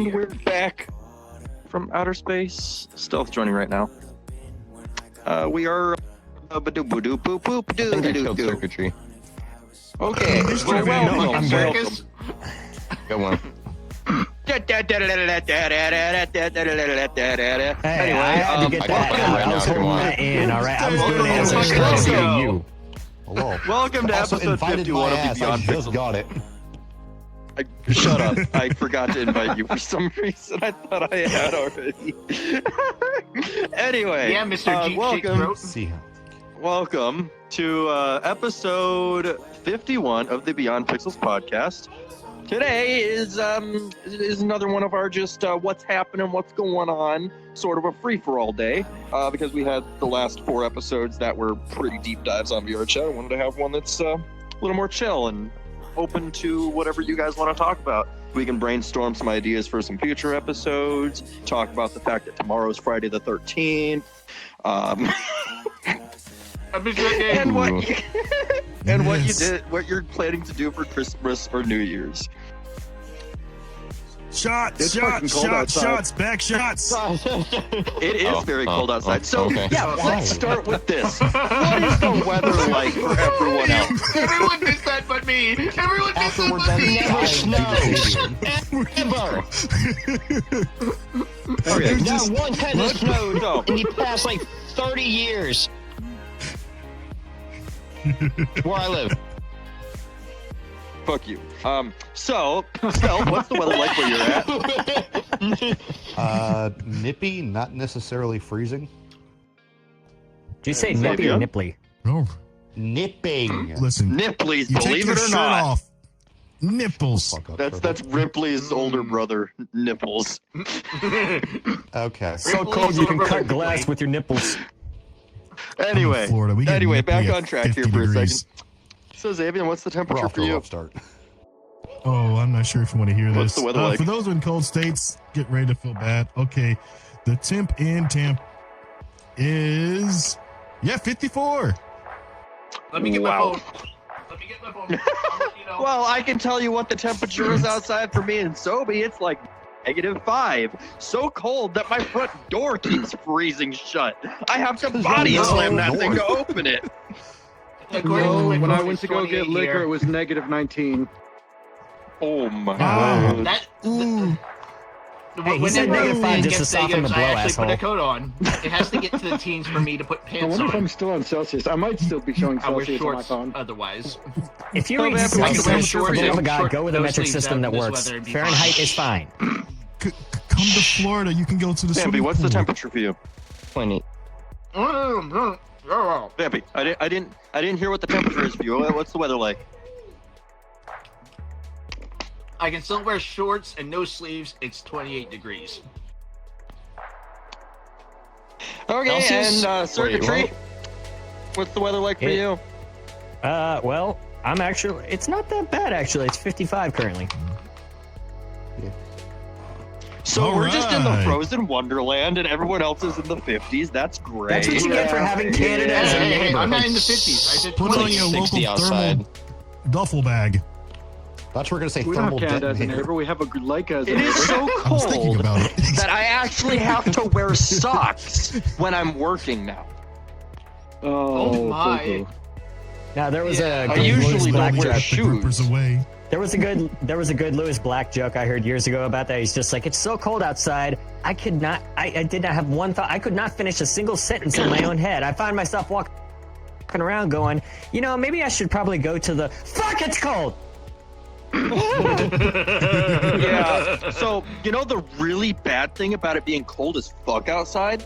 We're back from outer space. Stealth joining right now. We are. I think I killed circuitry. Okay. Welcome. Circus. Good one. Hey, I had to get that out. I was holding that in, all right? I was doing it as a courtesy to you. Hello. Welcome to Also episode invited 51 my of the ass. Beyond I just Pixels. got it. Shut up. I forgot to invite you for some reason. I thought I had already. Anyway. Yeah, Mr. Deep welcome. See. Welcome to episode 51 of the Beyond Pixels podcast. Today is another one of our just what's happening, what's going on, sort of a free-for-all day, because we had the last 4 episodes that were pretty deep dives on VR chat. I wanted to have one that's a little more chill and open to whatever you guys want to talk about. We can brainstorm some ideas for some future episodes, talk about the fact that tomorrow's Friday the 13th, and what you're planning to do for Christmas or New Year's. Shots, back shots. It is very cold outside. So, okay. yeah, let's start with this. What is the weather like for everyone else? Everyone missed that but me. Everyone missed After that we're but done, me. Never snows. Ever. Okay, Not once has it snowed No. in the past like 30 years. Where I live. fuck you. So, Stealth, what's the weather like where you're at? Nippy, not necessarily freezing. Did you say nippy or nipply? Oh, Nipping. listen. Nipples, You take believe your it or shirt not. off. Nipples. Fuck up, That's Ripley's older brother, Nipples. okay. So cold you can cut glass with your nipples. Anyway, Florida. We get anyway, nippy back at on track here 50 for a degrees. second. So, Xavier, what's the We're temperature off for to a you? rough start. Oh, I'm not sure if you want to hear What's this. the weather like? For those in cold states, get ready to feel bad. Okay, the temp in Tampa is 54. Let me get my Wow. phone. Let me get my phone. I'll let you know. Well, I can tell you what the temperature is outside for me in Sobe. It's like -5. So cold that my front door keeps freezing shut. I have to body slam that thing to open it. According to No, my when I phone, went it's to go 28 get liquor, here. it was -19. Oh my Ah. god. That. Hey, he said whenever -5 it just to gets soften the negatives, blow, I actually asshole. put a coat on. It has to get to the teens for me to put I pants wonder if on. I'm still on Celsius. I might still be showing I wear Celsius on my shorts phone. otherwise. If you're Oh, in man, some I can wear sort shorts. of God, go with a No metric sleeves system out that in this works. weather, it'd be Fahrenheit fine. is fine. Come to Florida. You can go to the Bambi, swimming what's the pool. temperature for you? 20. Bambi, I didn't hear what the temperature is for you. What's the weather like? I can still wear shorts and no sleeves. It's 28 degrees. Okay, Celsius? and circuitry. Wait, What's the weather like for It- you? Well, I'm actually, it's not that bad actually. It's 55 currently. So All we're just in the right. frozen wonderland, and everyone else is in the 50s. That's great. That's what you get for having Canada as a Hey, neighbor. I'm not in the 50s. I said Put on 20. your 60 local outside. thermal duffel bag. That's what we're gonna say. We don't have Thermal Canada as a detonator. neighbor. We have a Leica as a It neighbor. is so I was thinking cold about it. that I actually have to wear socks when I'm working now. Oh, my. boo-boo. Now there was Yeah. a I good usually Louis don't Black wear joke. The shoes. grippers away. There was a good Louis Black joke I heard years ago about that. He's just like, it's so cold outside. I did not have one thought. I could not finish a single sentence in my own head. I find myself walking around going, you know, maybe I should probably go to the fuck. It's cold. Yeah. So, you know the really bad thing about it being cold as fuck outside?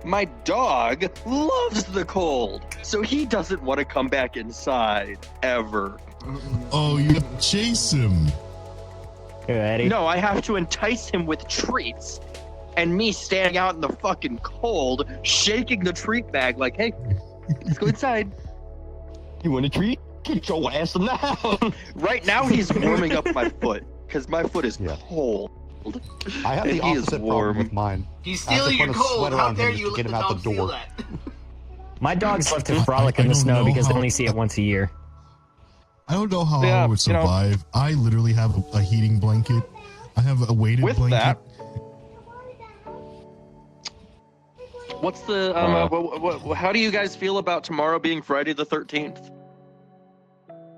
My dog loves the cold, so he doesn't want to come back inside ever. Oh, you have to chase him. Here, Eddie. No, I have to entice him with treats. And me standing out in the fucking cold, shaking the treat bag like, hey, let's go inside. You want a treat? Get your ass in the house. Right now he's warming up my foot, because my foot is Yeah. cold. I have the He is opposite warm. problem with mine. He's I have to stealing your put a cold. sweater How on dare him you just to let get the him out dog the steal door. that? My dogs love to frolic in I the don't snow know because they how- only see it once a year. I don't know how Yeah, I would you know- survive. I literally have a heating blanket I have a weighted With blanket. that, what's the how do you guys feel about tomorrow being Friday the 13th?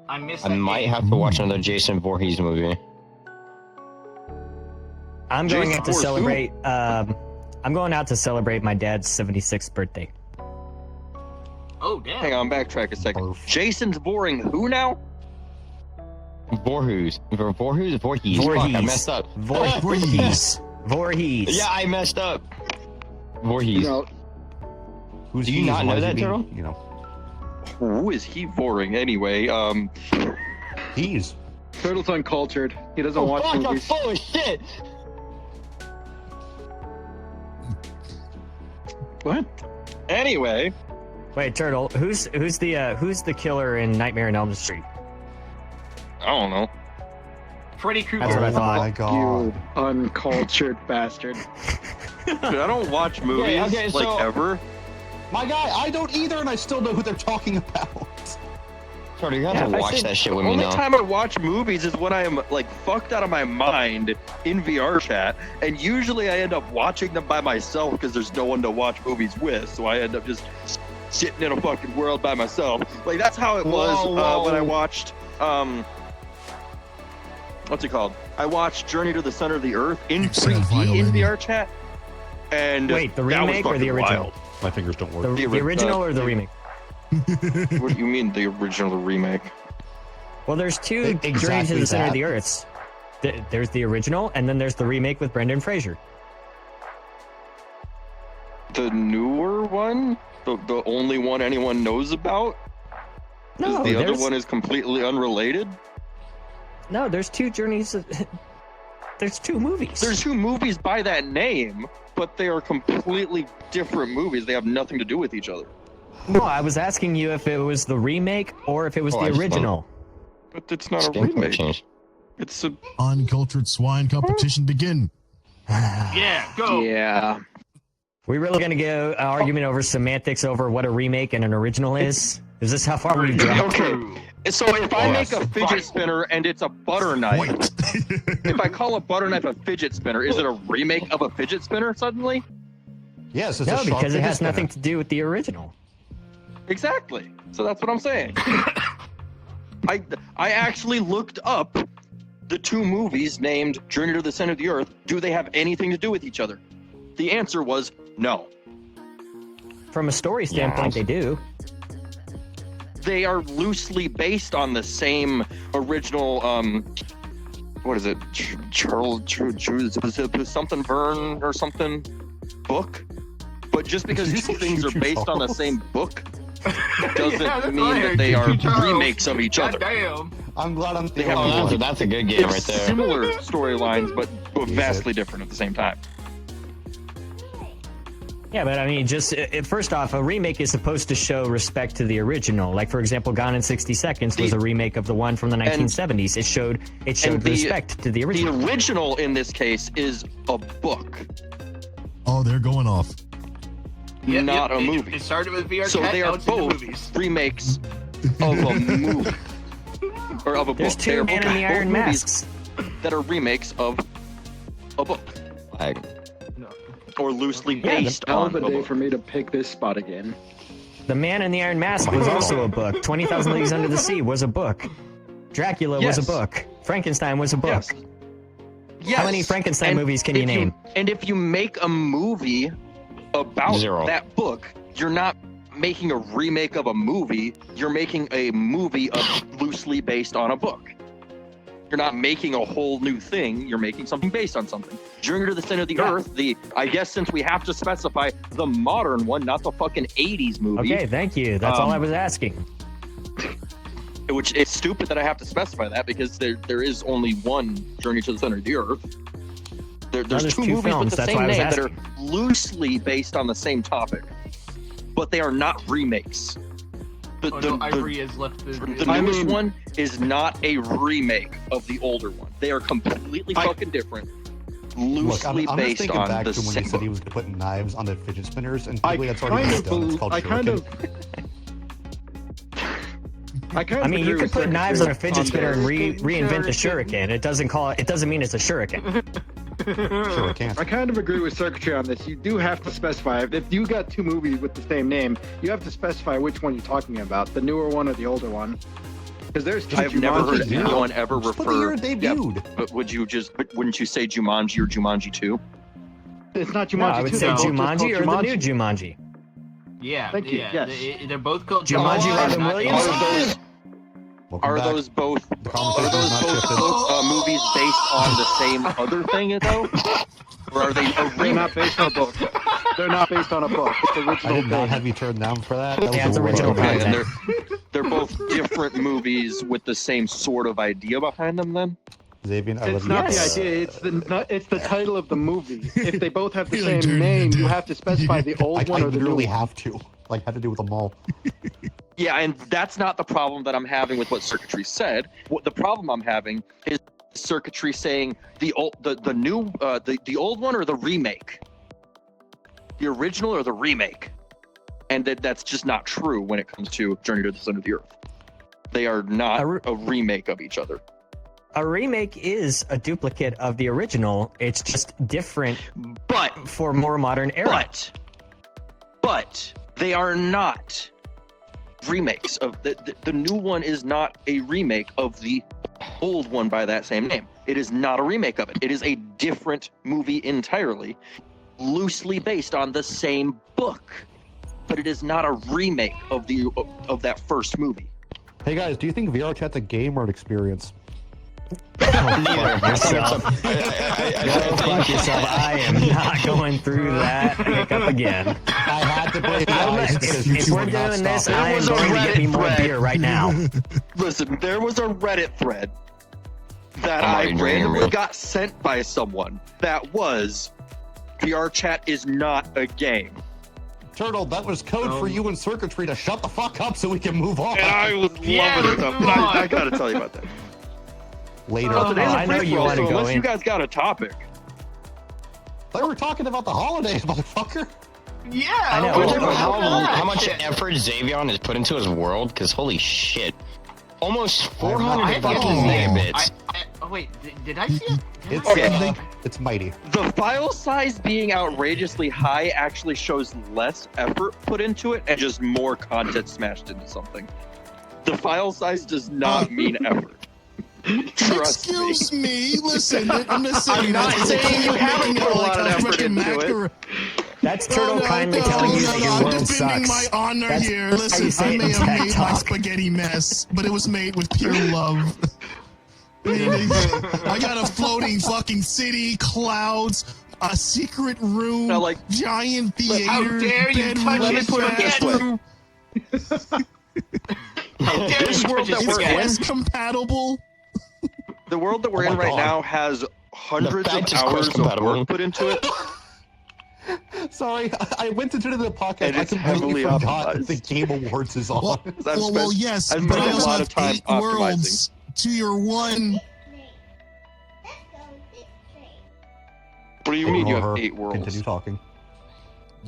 I missed I that might game. have to watch another Jason Voorhees movie. I'm going Jason out to Voorhees, celebrate. I'm going out to celebrate my dad's 76th birthday. Oh, damn. Hang on, backtrack a second. Barf. Jason's boring who now? Voorhees. Voorhees? Voorhees. Fuck, I Voorhees. messed up. Voorhees. Voorhees. Yeah, I messed up. Voorhees. No, Who's Do you he? not Why know is he that, being, Turtle? You know, Who is he boring anyway? he's. Turtle's uncultured. He doesn't Oh, watch fuck, I'm movies. full of shit. What? Anyway, Wait, Turtle. Who's the killer in Nightmare on Elm Street? I don't know. Freddy Krueger. That's what I thought. Oh my god. You uncultured bastard. Dude, I don't watch movies okay, so- like ever. My guy, I don't either, and I still know who they're talking about. Sorry, you have Yeah, to if I watch said- that shit with me Only now. time I watch movies is when I am like fucked out of my mind in VR chat, and usually I end up watching them by myself because there's no one to watch movies with. So I end up just sitting in a fucking world by myself. Like that's how it was Whoa. when I watched what's it called? I watched Journey to the Center of the Earth in You said 3D in violin. VR chat. And Wait, the that was remake or the fucking original? wild. My fingers don't work. The The original or the remake? What do you mean the original or remake? Well, there's two Exactly Journey to the Center of that. the Earths. There's the original, and then there's the remake with Brendan Fraser. The newer one? The only one anyone knows about? No, the other there's, one is completely unrelated? no, there's two Journeys. There's two movies. There's two movies by that name, but they are completely different movies. They have nothing to do with each other. No, I was asking you if it was the remake or if it was Oh, I the just original. But it's not a Skin color remake. change. It's a Uncultured swine competition begin. Yeah, go. Yeah. We really gonna go argument over semantics over what a remake and an original is? Is this how far we've dropped? okay. So if I make a fidget spinner and it's a butter knife, Wait. if I call a butter knife a fidget spinner, is it a remake of a fidget spinner suddenly? Yes, it's No, a sharp because it has fidget nothing spinner. to do with the original. Exactly. So that's what I'm saying. I actually looked up the two movies named Journey to the Center of the Earth. Do they have anything to do with each other? The answer was no. From a story standpoint, they do. They are loosely based on the same original what is it? Charles something Verne or something book. But just because Did you two say things are Choo-Choo based on the Charles? same book Yeah, doesn't that's mean what I that heard. they are Choo-Choo Charles. remakes of each other. Goddamn. I'm glad I'm They have Oh, one. that's a good game right It's there. similar storylines, but vastly different at the same time. Yeah, but I mean, just first off, a remake is supposed to show respect to the original. Like, for example, Gone in 60 Seconds was a remake of the one from the 1970s. It showed the- respect to the The original. original in this case is a book, Oh, they're going off. Yep, not yep, a movie. It started with VR So chat, they now are it's into both movies. remakes of a movie. Or of a There's book. They two are Man both in the Iron movies Masks. that are remakes of a book. Like, Or loosely Yeah, based Now on is the a day book. for me to pick this spot again. The Man in the Iron Mask was also a book. 20,000 Leagues Under the Sea was a book. Dracula was a Yes. book. Frankenstein was a book. Yes. Yes. How many Frankenstein And movies can you if name? And if you make a movie about Zero. that book, you're not making a remake of a movie. You're making a movie loosely based on a book. You're not making a whole new thing. You're making something based on something. Journey to the Center of the Earth, I guess since we have to specify the modern one, not the fucking 80s movie. Okay, thank you. That's all I was asking. Which it's stupid that I have to specify that because there is only one Journey to the Center of the Earth. There's there's two two movies films, with the that's same why I was name that are asking. loosely based on the same topic, but they are not remakes. The, Oh, the, no, the- Ivory has left the... the I newest mean- one is not a remake of the older one. They are completely fucking different, Look, I'm loosely just based thinking on back the to when same he said he book. was going to put knives on the fidget spinners, and I typically that's already kind been of, done. It's called I kind shuriken. of, I mean, you could put knives on a fidget spinner and reinvent the shuriken. It doesn't mean it's a shuriken. Sure, it can. I kind of agree with Circuitry on this. You do have to specify. If you got two movies with the same name, you have to specify which one you're talking about, the newer one or the older one. Because there's two I've never heard Jumanjis now. anyone ever Just put the year refer. it debuted. But wouldn't you say Jumanji or Jumanji 2? It's not Jumanji No, I would 2, say they're both just Jumanji or called the new Jumanji. Yeah, Thank you, yeah. yes. They're both called Jumanji, Jumanji, Robin not- Williams? Welcome Are back. those both The conversation is not shifted. movies based on the same other thing though? Or are they a They're remake? not based on a book. They're not based on a book. It's I original did not thing. have you turned down for that. That was Yeah, it's a original word. Okay, and content. they're both different movies with the same sort of idea behind them then? Xavier, I love It's you. not Yes. the idea. It's the title of the movie. If they both have the You're like, same dude, name, dude. you have to specify the old I one or the new literally one. have to. Like, had to do with them all. Yeah, and that's not the problem that I'm having with what Circuitry said. What the problem I'm having is Circuitry saying the old one or the remake, the original or the remake, and that's just not true when it comes to Journey to the Center of the Earth. They are not a remake of each other. A remake is a duplicate of the original. It's just different But for more modern era. but they are not remakes of the new one is not a remake of the old one by that same name. It is not a remake of it. It is a different movie entirely, loosely based on the same book, but it is not a remake of that first movie. Hey guys, do you think VR chat's a game or an experience? Fuck yourself. Go fuck yourself. I am not going through that hiccup again. I had to break the I'm ice not- because if you we're would not doing this, stop I it. am was a going to get me Reddit more thread. beer right now. Listen, there was a Reddit thread that I'm I already drinking, randomly bro. got sent by someone that was VR chat is not a game. Turtle, that was code for you and Circuitry to shut the fuck up so we can move on. And I was Yeah, loving it. Though. come But on. I gotta tell you about that. Later. Well, today's a I know free you for all, wanna so go unless in. you guys got a topic. They were talking about the holidays, motherfucker. Yeah, I know. what Look the at hell is that? How much effort Xavion has put into his world? Because holy shit. Almost 400 I fucking Oh. megabits. Oh wait, did I see it? It's Okay. it's mighty. The file size being outrageously high actually shows less effort put into it and just more content smashed into something. The file size does not mean effort. Trust me. Excuse me. Listen, I'm just saying. I'm not that's saying you making haven't it put a like lot of a effort freaking into it. macro- That's Turtle no, kindly no, telling you no, that no, your I'm world defending sucks. my honor That's here. how you Listen, say I it may in have Tech made my Talk. spaghetti mess, but it was made with pure love. I got a floating fucking city, clouds, a secret room, Now, like, giant theater, How dare you bedroom, touch Let me his put it this spaghetti? way. How dare This you world touch his that we're It's spaghetti? quest compatible. The world that we're Oh in my right God. now has hundreds fact of is hours Quest of compatible. work put into it. Sorry, I went into the podcast. And I it's completely heavily forgot that optimized. the Game Awards is on. Well, I've well, spent- yes, I've but spent I a also lot have of time 8 worlds to your one. What do you mean you Ignore have her. 8 worlds? Continue talking.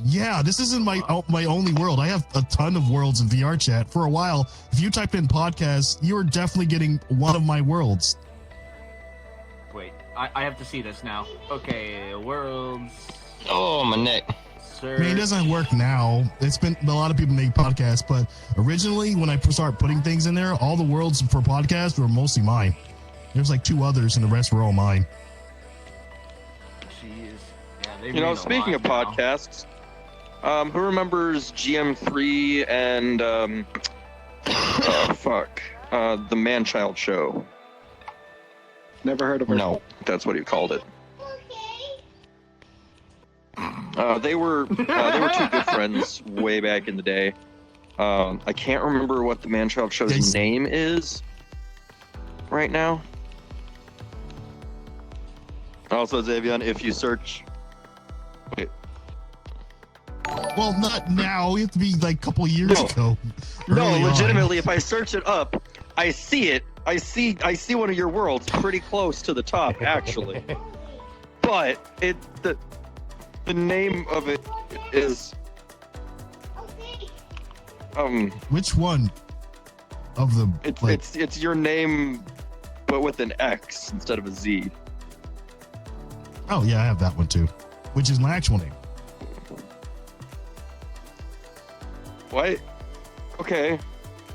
Yeah, this isn't my only world. I have a ton of worlds in VR chat. For a while, if you type in podcast, you are definitely getting one of my worlds. Wait, I have to see this now. Okay, worlds. Oh, my neck. I mean, it Search. doesn't work now. It's been a lot of people make podcasts, but originally when I start putting things in there, all the worlds for podcasts were mostly mine. There's like 2 others, and the rest were all mine. Jeez. Yeah, they You made know, a speaking of lot now. podcasts, who remembers GM3 and the Man-Child Show? Never heard of her. No. That's what he called it. They were 2 good friends way back in the day. I can't remember what the Man-Child Show's Yes. name is right now. Also, Xavion, if you search, wait, Well, not now. We have to be like a couple years No. ago. no, Early on. legitimately, if I search it up, I see it. I see one of your worlds pretty close to the top, actually. But the name of it is Which one? of the. It's your name, but with an X instead of a Z. Oh yeah, I have that one too, which is my actual name. What? Okay.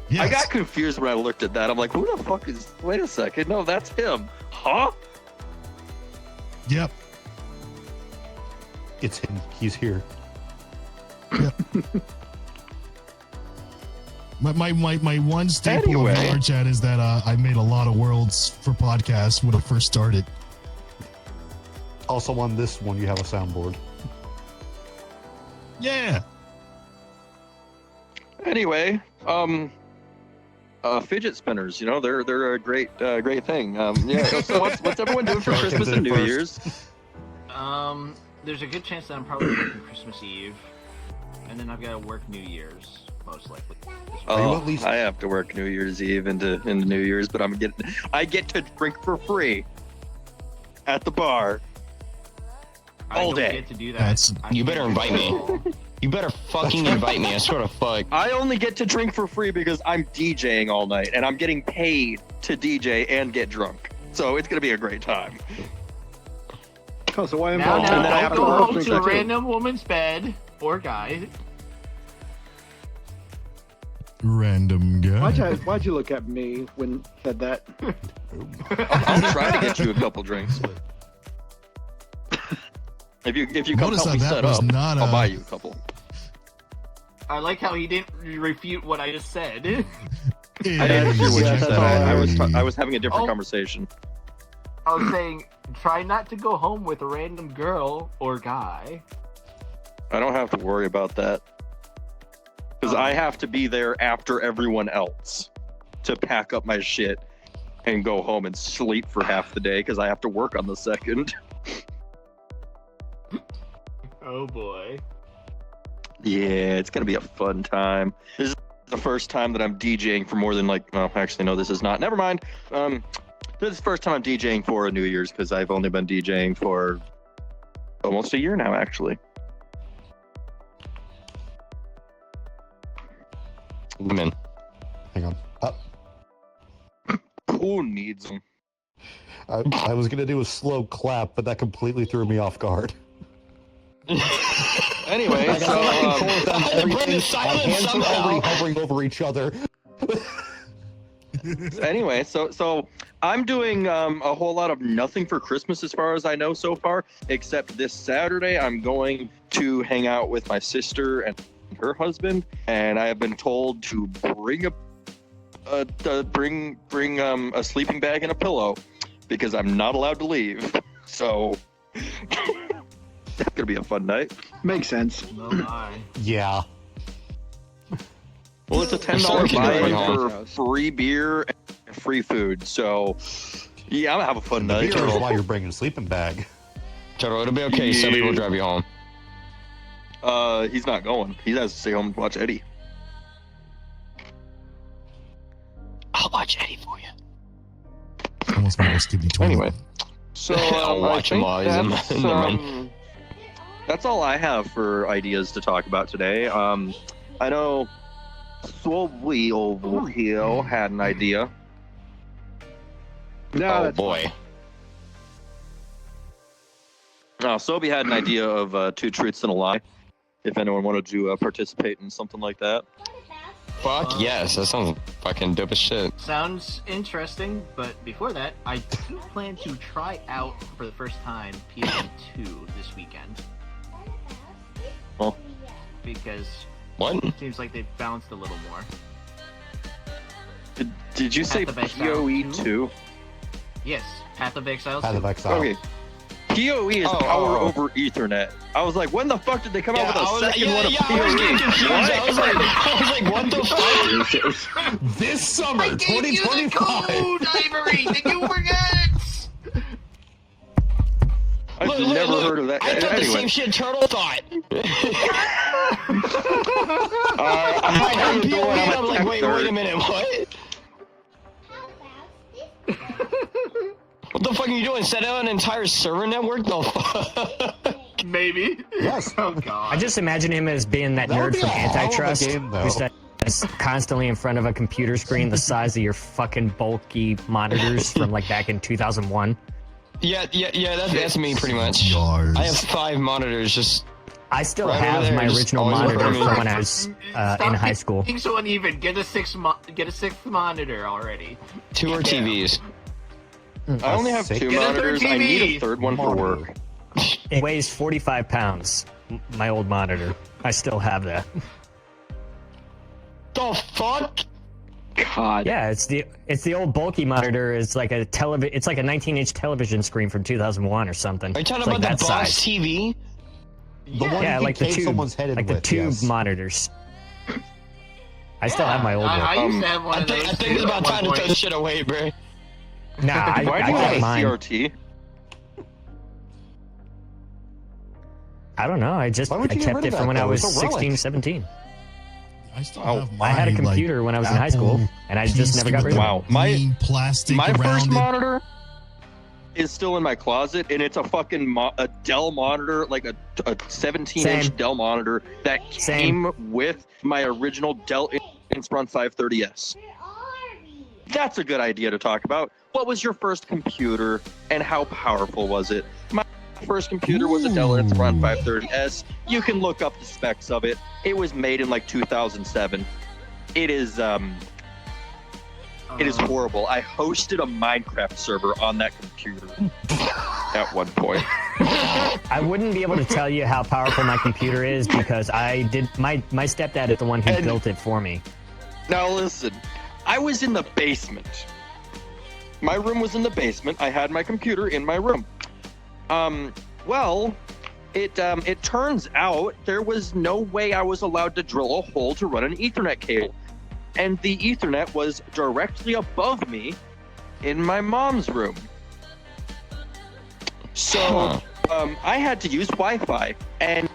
Yes. I got confused when I looked at that. I'm like, who the fuck is? Wait a second. No, that's him. Huh? Yep. It's him. He's here. My one staple Anyway. of our chat is that I made a lot of worlds for podcasts when I first started. Also on this one, you have a soundboard. Yeah. Anyway, fidget spinners. You know, they're a great thing. Yeah. So what's everyone doing for Christmas and New Year's? There's a good chance that I'm probably working Christmas Eve, and then I've got to work New Year's most likely. Oh, at least- I have to work New Year's Eve into New Year's, but I get to drink for free at the bar I all don't day. get to do that. That's- You better invite me. You better fucking invite me. I swear to fuck. I only get to drink for free because I'm DJing all night, and I'm getting paid to DJ and get drunk. So it's gonna be a great time. Oh, so why Now, involved? And then don't after go work, home drink to a that too. random woman's bed or guy. Random guy. Why'd you look at me when you said that? I'll try to get you a couple drinks. If you come Notice help me that set was up, not I'll a- buy you a couple. I like how he didn't refute what I just said. I didn't hear what you Yeah, said. that's all I was having a different Oh. conversation. I was saying, try not to go home with a random girl or guy. I don't have to worry about that because I have to be there after everyone else to pack up my shit and go home and sleep for half the day because I have to work on the second. Oh boy. Yeah, it's gonna be a fun time. This is the first time that I'm DJing for more than actually no, this is not. Never mind. This is the first time I'm DJing for a New Year's because I've only been DJing for almost a year now, actually. Come in. Hang on. Who needs them? I was gonna do a slow clap, but that completely threw me off guard. Anyway, Like, so I'm back and forth on Bring everything. the Our silence hands are somehow. already hovering over each other. anyway, so I'm doing a whole lot of nothing for Christmas as far as I know so far, except this Saturday I'm going to hang out with my sister and her husband, and I have been told to bring a sleeping bag and a pillow because I'm not allowed to leave. So that's gonna be a fun night. Makes sense. Oh my. Yeah. Well, it's a $10 Sorry, buy-in Kid. for free beer and free food. So yeah, I'm gonna have a fun The night. beer is why you're bringing a sleeping bag. Turtle, it'll be okay. Somebody will drive you home. He's not going. He has to stay home and watch Eddie. I'll watch Eddie for you. Almost made us kidney toilet. Anyway, so I'll I watch him think while he's in that's, the room. that's all I have for ideas to talk about today. I know Swobly over here had an idea. No, Oh that's boy. Sobi had an idea of 2 truths and a lie. If anyone wanted to participate in something like that. Fuck yes. That sounds fucking dope as shit. Sounds interesting, but before that, I do plan to try out for the first time PS2 this weekend. Well. Because What? it seems like they've balanced a little more. Did you say Path of Exile PoE 2? 2? Yes, Path of Exile. Path of 2. Exile. Okay. PoE is Oh, power oh. over Ethernet. I was like, when the fuck did they come out with a second one of I was getting PoE? confused. I was like, what the fuck? This summer, I gave you the 2025. code, Ivory! Did you forget? I've Look, never look, heard of that. I thought the Anyway, same shit Turtle thought. I'm not I how heard you doing. POE, I'm I'm a like, tech wait nerd. a minute, what? What the fuck are you doing? Set out an entire server network? No fuck. Maybe. Yes. Oh god. I just imagine him as being that That would nerd be from a hell of a Antitrust game, though. who said, It's constantly in front of a computer screen the size of your fucking bulky monitors from like back in 2001. Yeah, that's me pretty much. Yours. I have 5 monitors just. I still Right over have there, my just original always monitor looking at from me. when I was in high school. Being so uneven. Get a sixth monitor already. 2 are TVs. I only have 2 Get a third monitors. I need TV. a third one for work. It weighs 45 pounds. My old monitor. I still have that. The fuck? God. Yeah, it's the old bulky monitor. It's like a It's like a 19-inch television screen from 2001 or something. Are you talking It's like about that the box size. TV? The one Yeah, you like can the cave tube, someone's head in like the with, tube yes. monitors. I still have my old one. I used to have one I of those. think it's too about at time to one throw point. this shit away, bro. Nah, I Why do you kept have a mine. CRT? I don't know. I Why would you get kept rid it of from that, when I though? was It's a relic. 16, 17. I still Oh, have my, I had a computer like, when I was in high school, Apple and I just never got piece rid of with it. Wow, the my- green plastic My around first it. monitor is still in my closet, and it's a fucking a Dell monitor, like a 17-inch Same. Dell monitor that Same. came with my original Dell Inspiron 530S. That's a good idea to talk about. What was your first computer, and how powerful was it? My first computer was a Dell Inspiron 530S. You can look up the specs of it. It was made in like 2007. It is horrible. I hosted a Minecraft server on that computer at one point. I wouldn't be able to tell you how powerful my computer is because I did. My stepdad is the one who And- built it for me. Now listen, I was in the basement. My room was in the basement. I had my computer in my room. Well, it turns out there was no way I was allowed to drill a hole to run an Ethernet cable. And the Ethernet was directly above me in my mom's room. So I had to use Wi-Fi, and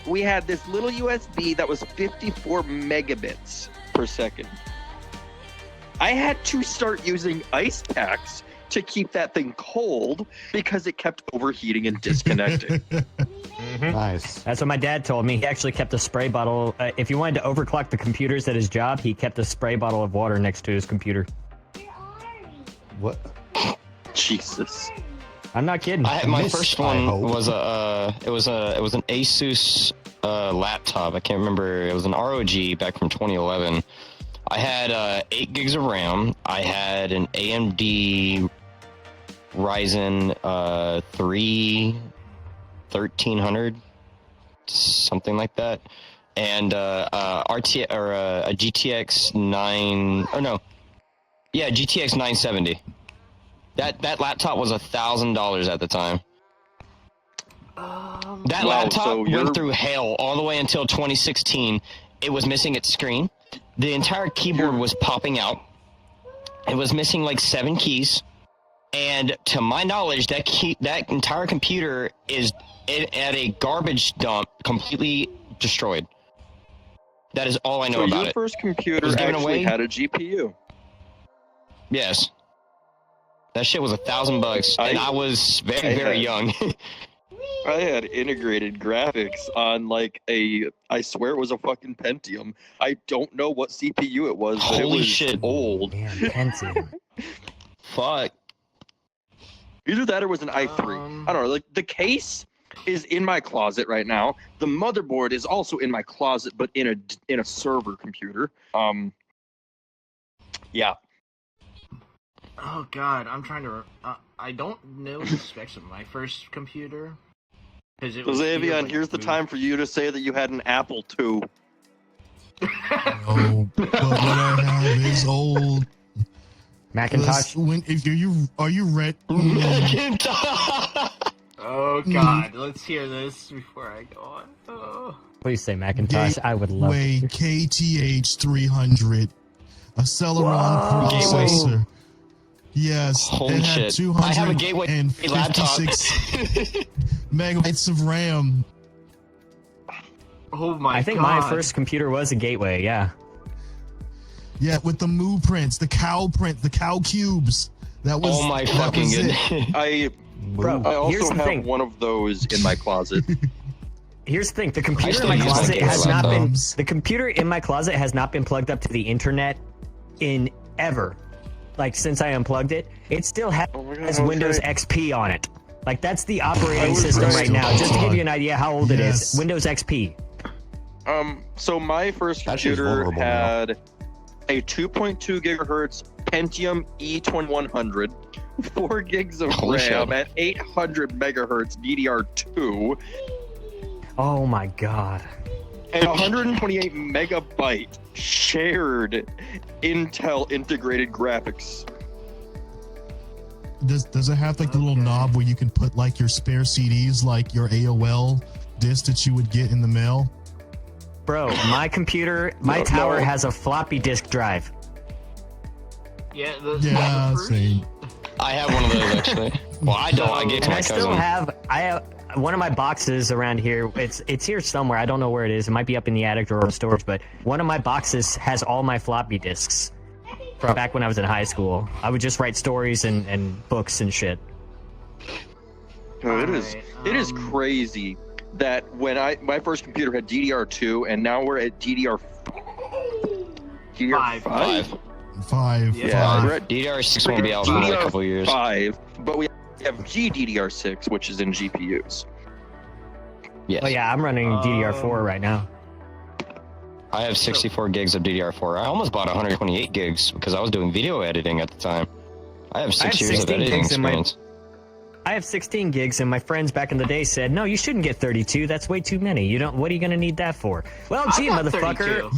we had this little USB that was 54 megabits per second. I had to start using ice packs to keep that thing cold because it kept overheating and disconnecting. Nice. That's what my dad told me. He actually kept a spray bottle. If he wanted to overclock the computers at his job, he kept a spray bottle of water next to his computer. What? Jesus. I'm not kidding. My Miss, first I one hope. was it was an Asus laptop. I can't remember. It was an ROG back from 2011. I had 8 gigs of RAM. I had an AMD Ryzen 3 1300, something like that, and a GTX 970. That laptop was $1,000 at the time. That Wow, laptop so you're- went through hell all the way until 2016. It was missing its screen. The entire keyboard was popping out. It was missing like 7 keys. And to my knowledge, that entire computer is at a garbage dump, completely destroyed. That is all I know So about your it. first computer Was given actually away? had a GPU. Yes. That shit was $1,000, and I was very, very young. I had integrated graphics on like I swear it was a fucking Pentium. I don't know what CPU it was, but it Holy was shit. old. Man, Pentium. Fuck. Either that or it was an i3. I don't know. Like the case is in my closet right now. The motherboard is also in my closet, but in a server computer. Yeah. Oh God, I'm trying to. I don't know the specs of my first computer. Because it So was Xavion, like here's the moved- time for you to say that you had an Apple II. Oh, but what I have is old. Macintosh. Are you ready? Oh God, let's hear this before I go on. Oh. Please say Macintosh. I would love Gateway to. KTH 300, a Celeron processor. Yes, Holy it had shit. I have a Gateway laptop. 256 megabytes of RAM. Oh my God. I think my first computer was a Gateway. Yeah. Yeah, with the moo prints, the cow print, the cow cubes. That was Oh my that fucking was it. goodness. I Bro, I here's also the have thing. one of those in my closet. Here's the thing: the computer still in my use my closet gamer has not been. laptops. The computer in my closet has not been plugged up to the internet in ever. Like since I unplugged it, it still has Oh my God, I was Windows right. XP on it. Like that's the operating was system right. right now. Just to give you an idea how old it Yes. is, Windows XP. So my first That shit's computer vulnerable now. had a 2.2 gigahertz Pentium E2100, 4 gigs of Holy RAM, shit. at 800 megahertz DDR2, Oh my god. and 128 megabyte shared Intel integrated graphics. Does it have like the little knob where you can put like your spare CDs, like your AOL disc that you would get in the mail? Bro, my computer, my No, tower no. has a floppy disk drive. Yeah, the Yeah, first- same. I have one of those actually. Well, I don't. I gave it to And my I still cousin. have one of my boxes around here. It's here somewhere. I don't know where it is. It might be up in the attic or in storage, but one of my boxes has all my floppy disks from back when I was in high school. I would just write stories and books and shit. Oh, it is Alright, crazy that when my first computer had DDR2 and now we're at DDR5. Five. Five. Yeah, five. we're at DDR6 won't be out for another couple of years. DDR5, but we have GDDR6, which is in GPUs. Yes. Oh yeah, I'm running DDR4 right now. I have 64 gigs of DDR4. I almost bought 128 gigs because I was doing video editing at the time. I have 6 years of 16 editing gigs in my- experience. I have 16 gigs, and my friends back in the day said, "No, you shouldn't get 32. That's way too many. You don't. What are you gonna need that for?" Well, I gee, got motherfucker, 32.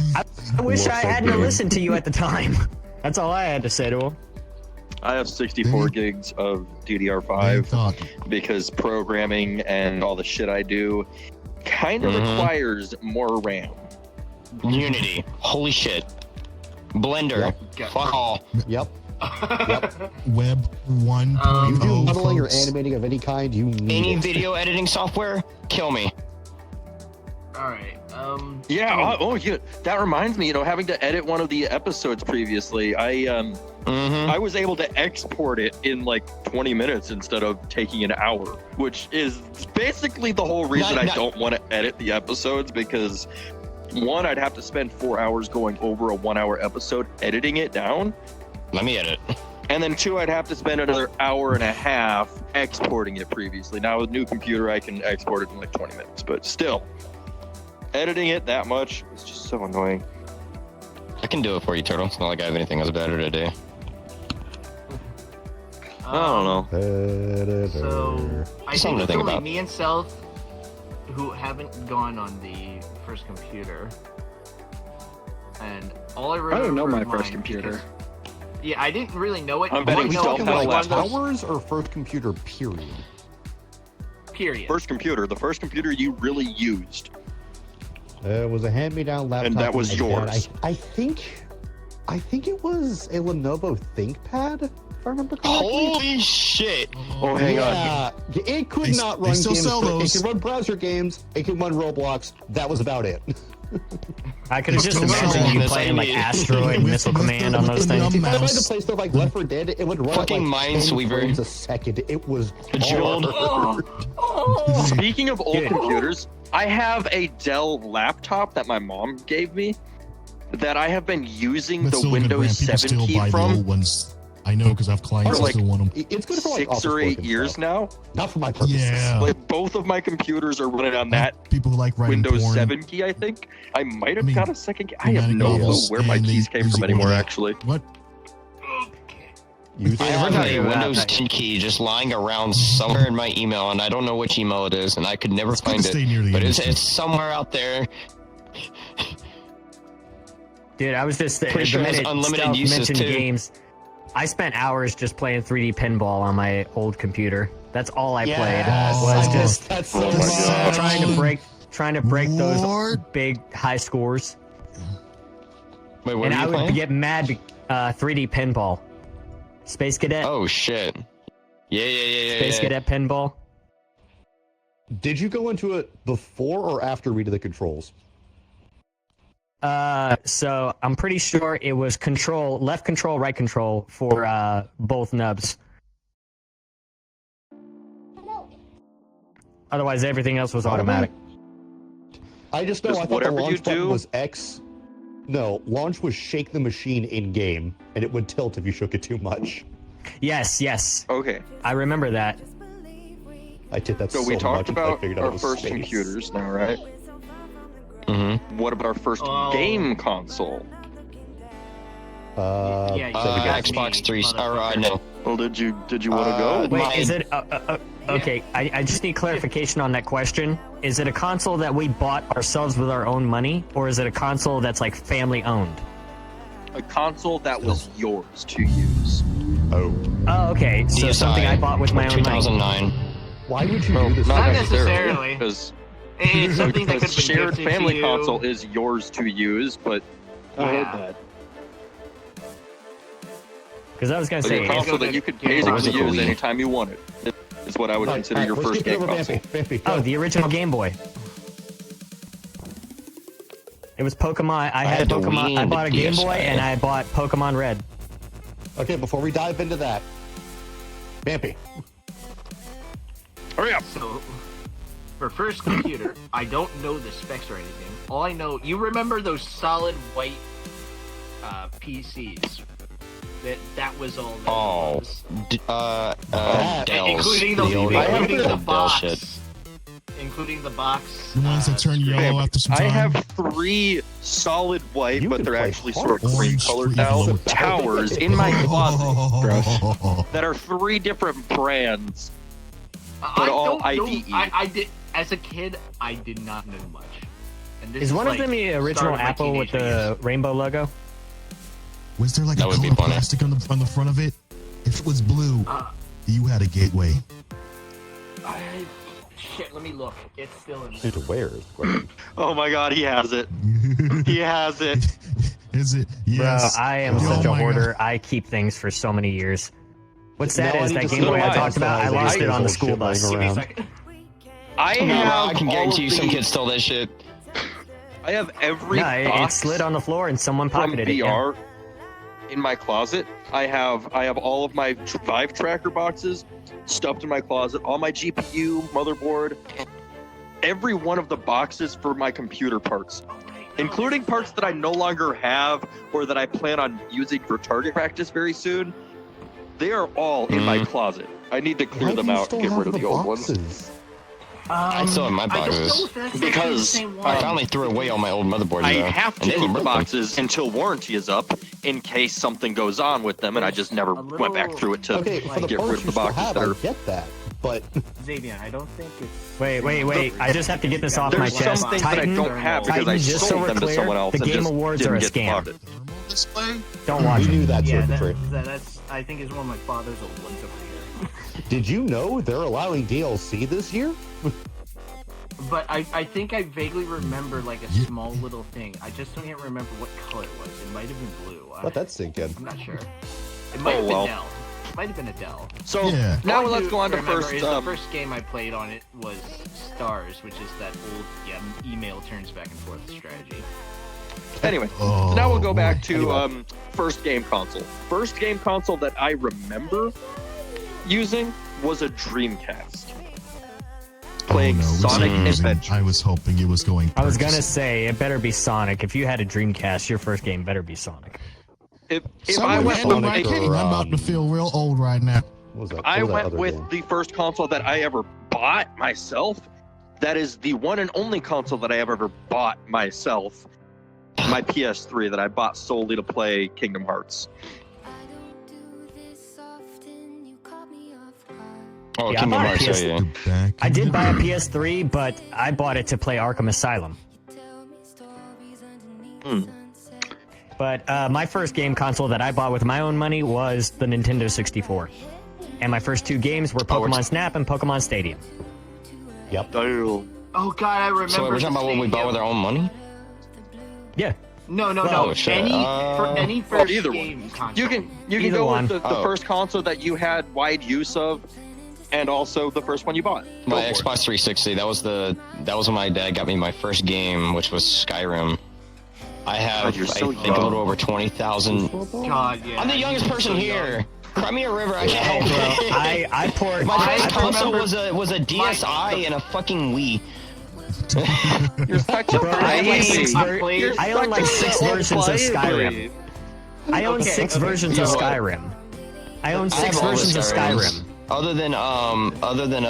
I wish Looks I so hadn't good. listened to you at the time. That's all I had to say to him. I have 64 Mhm. gigs of I DDR5 thought because programming and all the shit I do kind of Mhm. requires more RAM. Unity. Holy shit. Blender. Got- Fuck all. Yep. Web 1.0. You do modeling or folks. animating of any kind, you need Any it. video editing software, kill me. Alright, Yeah. Yeah. That reminds me. Having to edit one of the episodes previously, Mm-hmm. I was able to export it in like 20 minutes instead of taking an hour, which is basically the whole reason I Not- don't want to edit the episodes because one, I'd have to spend 4 hours going over a 1 hour episode editing it down. Let me edit. And then two, I'd have to spend another hour and a half exporting it previously. Now with new computer, I can export it in like 20 minutes, but still editing it that much is just so annoying. I can do it for you, Turtle. It's not like I have anything else better to do. I don't know. So, I Something to think it's think only about. me and Self who haven't gone on the first computer. And all I remember I don't know my is first mine, computer. because- Yeah, I didn't really know it. I'm All betting I we know don't is have it a was one of laptop. those- Hours or first computer, period? Period. First computer, the first computer you really used. It was a hand-me-down laptop. And that was from my dad. yours. I think it was a Lenovo ThinkPad, if I remember correctly. Holy shit! Oh, hang on. Yeah, it could They- not they run still games. sell It those. could run browser games. It could run Roblox. That was about it. I could have just Still imagined selling you this playing like idiot. Asteroid Missile Command on those With the things. If I tried to mouse. play stuff like Left 4 Dead, it would run Fucking at like 10 Minesweeper. frames a second. It was Bejeweled. hard. Speaking of old Dude. computers, I have a Dell laptop that my mom gave me that I have been using But the still a good brand. Windows People 7 still key buy the old from ones. I know because I have clients For, that still want them. It's good for like 6 office or work 8 and years stuff. now. Not for my purposes. Yeah. Like both of my computers are running on that People who like writing Windows porn. 7 key, I think. I might have I mean, got a second key. I have romantic no clue novels, where my and they keys came from usually anymore, order that. actually. What? Use I it. have talking a about Windows that. 10 key just lying around somewhere in my email, and I don't know which email it is, and I could never It's good find to stay it. near the But industry. it's somewhere out there. Dude, I was just Pretty the sure it has minute unlimited Stealth uses, mentioned too. games. I spent hours just playing 3D pinball on my old computer. That's all I played. Was just That's so Oh my much God. fun. trying to break those Lord. big high scores. Wait, what And are I you would playing? get mad. 3D pinball, Space Cadet, Oh shit! Yeah. Space Cadet pinball. Did you go into it before or after reading the controls? So I'm pretty sure it was left control, right control for both nubs. Otherwise, everything else was automatic. I just know Just I thought the whatever you launch button do- was X. No, launch was shake the machine in game, and it would tilt if you shook it too much. Yes. Okay. I remember that. I did that So so we much talked until I about figured out it our was first space. computers now, right? Mm-hmm. What about our first Oh. game console? Yeah, Xbox me, 3. motherfucker. No. Well, did you want to go? Wait, My- is it okay? I just need clarification on that question. Is it a console that we bought ourselves with our own money, or is it a console that's like family owned? A console that was yours to use. Oh, Oh, okay. So something I bought with my own money. 2009. why would you Well, do this? not Not necessarily, necessarily. because It's something that could a have been shared gifted to family you. console is yours to use, but I heard Yeah. that. Because I was gonna a say, console that you could Yeah. basically Was it the use Wii? anytime you wanted. Is what I would consider your let's first get game over console. Vampy, oh, go. the original Game Boy. It was Pokemon. I had had the Pokemon. Wii I and bought a the Game PS. Boy, and I bought Pokemon Red. Okay, before we dive into that, Vampy. Hurry up! So, for first computer, I don't know the specs or anything. All I know, you remember those solid white PCs? That was all. That Oh. was. Dell's. Including the, old- including the Dell box. shit. Including the box. The ones that turn screen. yellow after some I time. have 3 solid white, You but can they're play actually hard. sort of cream Orange colored for now. evil. Towers in my closet Oh. that are 3 different brands. I But all don't know. IDE. I did as a kid. I did not know much. And this Is one like of them the original start of my Apple with teenage the rainbow logo? Was there like That a would be color funny. plastic on the front of it? If it was blue, years. you had a gateway. Shit, let me look. It's still in there. Need to wear it. Oh my god, he has it. He has it. Is it? Bro, Yes. I am Oh such a my hoarder. God. I keep things for so many years. What's sad Now I is need that to Game see Boy I what talked about, I size lost it it on the is. school Shit lying bus. Give me a around. second. I No, have I can all guarantee you of some the- kids stole that shit. I have every No, it box slid on the floor and someone from pocketed it. yeah. VR in my closet. I have all of my Vive tracker boxes stuffed in my closet. All my GPU, motherboard, every one of the boxes for my computer parts, including parts that I no longer have or that I plan on using for target practice very soon. They are all in my closet. I need to clear Why them do you out still and get have rid of the old ones. boxes? I still have my I don't know boxes. if that's the Because same I one. finally threw away all my old motherboards. I though, have and to they keep were the broken. boxes until warranty is up in case something goes on with them, and I just never A little- went back through it to Okay, for the get rid parts of you the still boxes have, that I are. get that, but Xavier, I don't think it's. Wait. I just have to get this off my There's some chest. things that I Titan, don't have because I Titan, just so sold we're them to clear, someone else the and Game just Awards didn't are a get scam. spotted. Thermal display? Don't watch we it. knew that Yeah, circuitry. that's. I think is one of my father's old ones over here. Did you know they're allowing DLC this year? But I think I vaguely remember like a Yeah. small little thing. I just don't even remember what color it was. It might have been blue. Let that sink in. I'm not sure. It might have Oh, been well. Dell. It might have been a Dell. So Yeah. now All I let's do go on to remember first. is the first game I played on it was Stars, which is that old email turns back and forth strategy. Anyway, Oh, so now we'll go back boy. to Anyway. first game console. First game console that I remember using was a Dreamcast. Playing Oh, no, it was Sonic confusing. Adventure. I was hoping it was going. I was gonna purchase. say it better be Sonic. If you had a Dreamcast, your first game better be Sonic. If Someone I went hit me with right a- here. I'm about to feel real old right now. What was that? I what was that went other with game? the first console that I ever bought myself. That is the one and only console that I have ever bought myself. My PS3 that I bought solely to play Kingdom Hearts. Oh, Yeah, I Kingdom bought a Hearts, PS- yeah. The back I did end. buy a PS3, but I bought it to play Arkham Asylum. But my first game console that I bought with my own money was the Nintendo 64. And my first 2 games were Oh, Pokemon Snap and Pokemon Stadium. Yep. Oh god, I remember. So we're talking about what we bought with our own money? Yeah. No, Oh, shit. for any first either game one. console. You can Either go one. with the Oh. first console that you had wide use of, and also the first one you bought. Go My for it. Xbox 360. That was when my dad got me my first game, which was Skyrim. I have, God, you're so I think, a young. little over 20,000. God, yeah. I'm the youngest you're person so here. young. Cry me a river. I Bro, can't help it. I poured. My first I console remember was a DSi and a fucking Wii. You're such a Bro, I have like baby. I own like 6 versions of Skyrim. I own 6 versions of Skyrim. I own I have 6 all the versions of Skyrims. Skyrim. Other than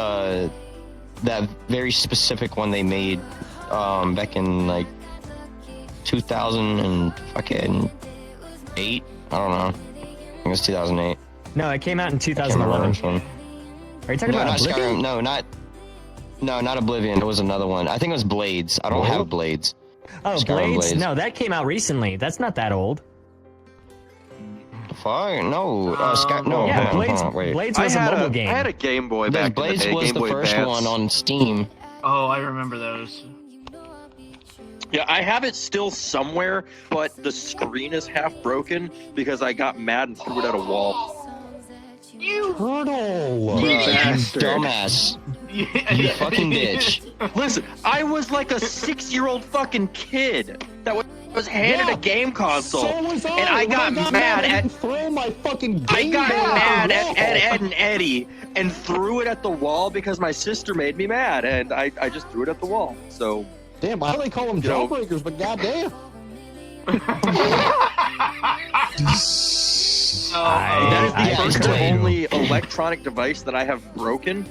that very specific one they made back in like 2008. I don't know. I think it was 2008. No, it came out in I can't remember 2011. which one. Are you talking No, about not Oblivion? Skyrim. No, not Oblivion. It was another one. I think it was Blades. I don't have Blades. Oh, Skyrim Blades? Blades. No, that came out recently. That's not that old. Fuck no. No. Yeah, hold Blades. on, wait. Blades was a mobile game. I had a Game Boy Yeah, back Blades in the day. was Game the Boy first Advance. one on Steam. Oh, I remember those. Yeah, I have it still somewhere, but the screen is half broken because I got mad and threw it at a wall. Turtle. You bastard. dumbass. You fucking bitch. Listen, I was like a 6-year-old fucking kid that was handed a game console, So was I. and I got mad at. and throw my fucking game I got Boy mad the at wall. Ed and Eddie and threw it at the wall because my sister made me mad, and I just threw it at the wall. So Damn, I know they call them You know- jawbreakers, but goddamn. that is the I first concur. and only electronic device that I have broken.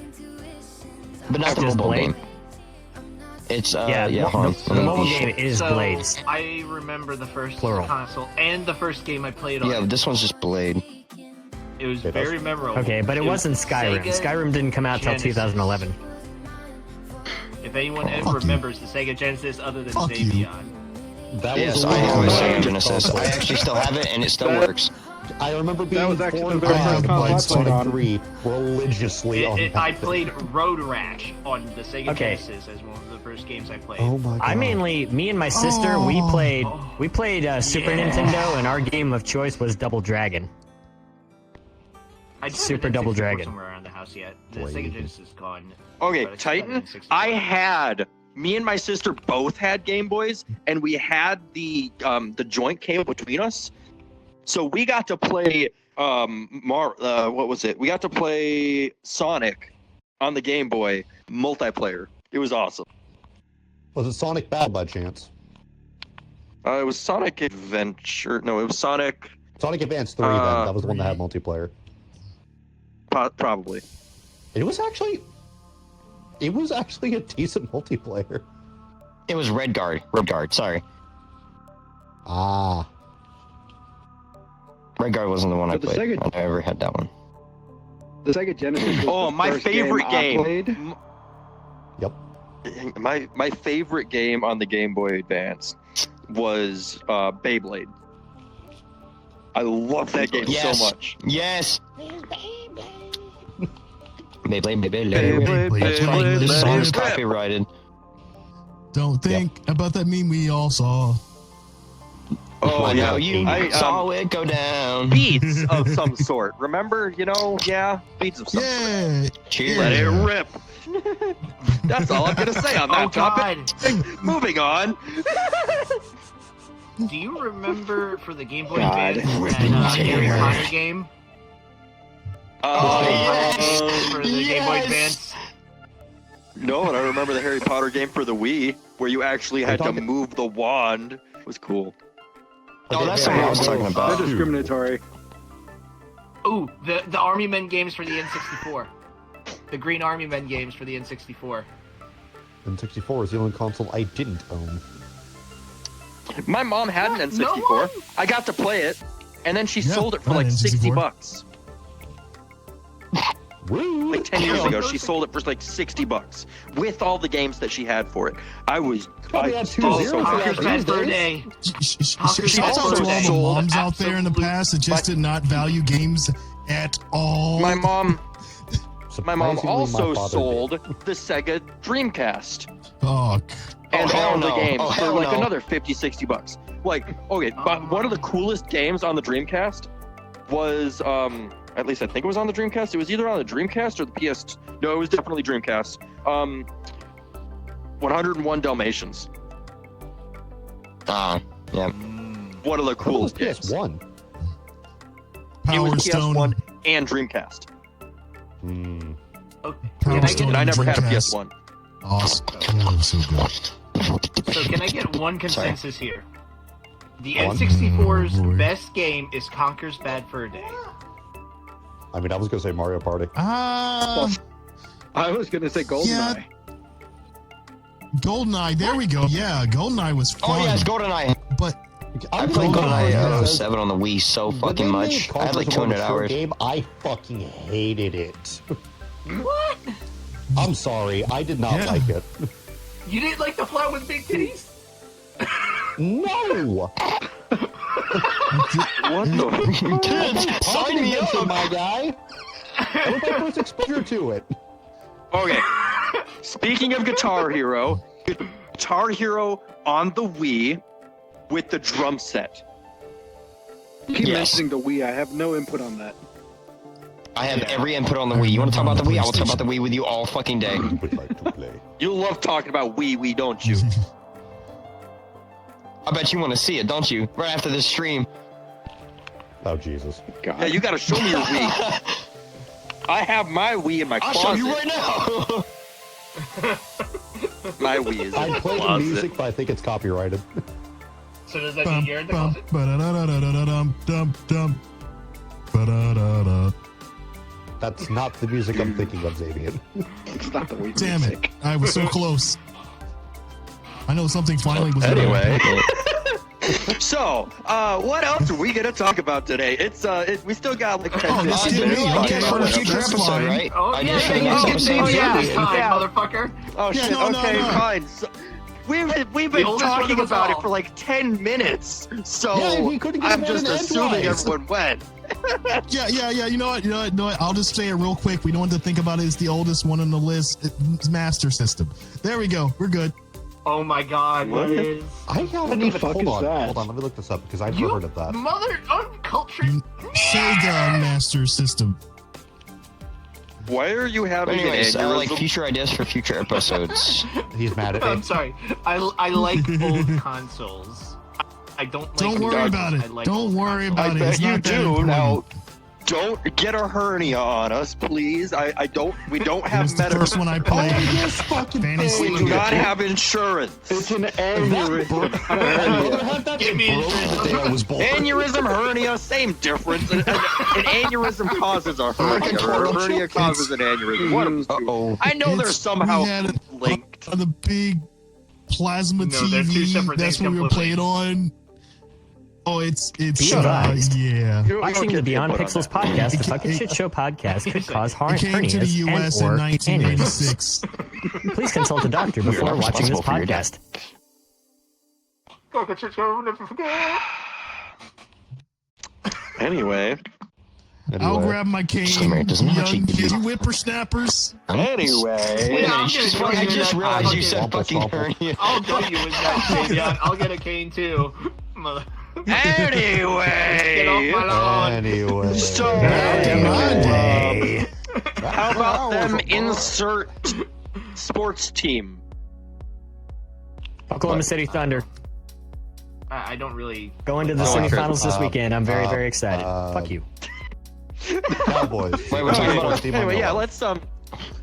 But not the Just mobile Blade? game. It's Yeah, hold on. the mobile game is So, Blades. I remember the first Plural. console and the first game I played on. Yeah, it. this one's just Blade. It was Okay, that's- very memorable. Okay, but it wasn't Skyrim. Sega Skyrim didn't come out till Genesis. 2011. If anyone ever Fuck you. remembers the Sega Genesis other than Fuck you. Davion. That Yes, was I have a long Sega time Genesis. console. I actually still have it, and it still That- works. I remember being was actually formed the very first by console I Sonic played on. 3 religiously on that I thing. played Road Rash on the Sega Okay. Genesis as one of the first games I played. Oh my god. Me and my sister, we Oh. played Super Yeah. Nintendo, and our game of choice was Double Dragon. I do have Super an Double N64 Dragon. somewhere around the house yet. The Blade. Sega Genesis is gone. Okay, But I still have an Titan. N64. Me and my sister both had Game Boys, and we had the joint cable between us, so we got to play what was it? We got to play Sonic on the Game Boy multiplayer. It was awesome. Was it Sonic Bad by chance? It was Sonic Adventure. No, it was Sonic. Sonic Advance 3 then. That was the one that had multiplayer. Probably. It was actually a decent multiplayer. It was Redguard, sorry. Ah. Redguard wasn't the one I But the played. Sega- I never had that one. The Sega Genesis. Was Oh, the my first favorite I game. played. Yep. My favorite game on the Game Boy Advance was Beyblade. I love that game Yes. so much. Yes! Beyblade. Beyblade, That's right. Beyblade, This song is Beyblade. copyrighted. Don't think about that meme we all saw. Oh I yeah, know you saw it go down. beats of some sort. Remember, beats of some sort. Yeah. Cheers. Let it rip. That's all I'm gonna say on that Oh topic. God! Moving on. Do you remember for the Game Boy God. Advance that Harry Potter game? For the Game Boy yes. Advance. No, but I remember the Harry Potter game for the Wii, where you actually had to talking- move the wand. It was cool. Oh, that's the one I was talking They're about. discriminatory. Ooh, the Army Men games for the N64. The Green Army Men games for the N64. N64 is the only console I didn't own. My mom had an No N64. one? I got to play it, and then she Yeah, sold it for I had like an 60 N64. bucks. Woo! Like 10 years Oh, ago, no. she sold it for like 60 bucks with all the games that she had for it. I Probably had two was zeros so for proud that of her. Conker's these Bad days. Fur Day. Shout out to all the sold moms out there in the past that just did not value games at all. My mom Surprisingly, also my father sold did. the Sega Dreamcast Oh, and hell all the no. games Oh, for hell like no. another 50, 60 bucks. Like, okay, but one of the coolest games on the Dreamcast was, at least I think it was on the Dreamcast. It was either on the Dreamcast or the PS. No, it was definitely Dreamcast. 101 Dalmatians. Yeah. One of the What was coolest games. PS1? It Power was Stone. PS1 and Dreamcast. Hmm. Okay. Power Can I Stone get, And I never had a Dreamcast. PS1. Awesome. Oh, so good. So can I get one consensus here? The One? N64's Oh, boy. best game is Conker's Bad Fur Day. I mean, I was gonna say Mario Party. Ah, I was gonna say GoldenEye. GoldenEye. There we go. Yeah, GoldenEye was fun. Oh yeah, it's GoldenEye. But I played GoldenEye, GoldenEye 07 on the Wii so fucking much. I had like 200 hours. Game, I fucking hated it. What? I'm sorry, I did not Yeah. like it. You didn't like the flat with big titties? No! What the? Kids, sign me Mention, up. my guy. That was my first exposure to it. Okay. Speaking of Guitar Hero, Guitar Hero on the Wii with the drum set. Keep Yes. mentioning the Wii. I have no input on that. I have every input on the Wii. You want to talk about the Wii? I will talk about the Wii with you all fucking day. Would like to play. You love talking about Wii, don't you? I bet you want to see it, don't you? Right after this stream. Oh Jesus! God. Yeah, you gotta show me your Wii. I have my Wii in my I'll closet. show you right now. My Wii is in I my play the closet. music, but I think it's copyrighted. So does that mean you're in the Bum, closet? ba-da-da-da-da-dum, dum, dum. Ba-da-da-da. That's not the music I'm thinking of, Xavier. It's not the Wii Damn it. music. I was so close. I know something finally was Anyway. So, what else are we gonna talk about today? We still got like 10 Oh, minutes. that's I me. did Okay, it for a that's future episode, fine. right? Oh, I yeah, did it for the you next can episode. say yeah this Yeah. time, Yeah. motherfucker. Oh Yeah, shit, no, okay, no. fine. So, we've The been oldest one talking of us about all. it for like 10 minutes. So Yeah, he couldn't get I'm it just in assuming edgewise. everyone went. Yeah. You know what? I'll just say it real quick. We don't want to think about it as the oldest one on the list. It's Master System. There we go. We're good. Oh my god, what What? is... I haven't the even. fuck Hold is on, that? hold on. Let me look this up because I've You never heard of that. mother uncultured... Sega Master System. Why are you having Anyways, an like aneurysm? future ideas for future episodes. He's mad at I'm me. sorry. I like old consoles. I don't like... Don't worry God. about it. I like Don't old worry consoles. I about it. bet It's you not that do. important. Now, don't get a hernia on us, please. I don't. We don't It have was the medical. first one I played. This fucking Fantasy. We do not have insurance. It's an That aneurysm. broke. I'd rather have that Give than me broke insurance. the day I was born. Aneurysm, hernia, same difference. An aneurysm causes a hernia. Or a hernia causes an aneurysm. One of those two. Uh-oh. I know they're It's- somehow we had it linked. on the big plasma No, they're two TV. separate That's things what we were playing on. Oh, it's Be advised. yeah. Watching the Beyond Pixels podcast, the Fucking It- Shit Show podcast, could cause It came to the hernias U.S. and in or 1986. aneurysms. Please consult a doctor We are before not watching this responsible for your podcast. Fucking shit show, never forget. Anyway. I'll grab my cane. Summer does not Young cheat the kids, view. whippers. Anyway. Yeah, I'm I just, gonna go I use just that realized you fucking- said fucking hernia. I'll go you with that, Davion. I'll get a cane too. Mother. Anyway. Get off my lawn. Anyway. So, Monday. how about them insert sports team? Oklahoma City Thunder I don't really... going to the Oh, semifinals this weekend. I'm very, very excited. uh, Fuck you. Cowboys. Wait, we're talking about- Team on Anyway, the yeah, line.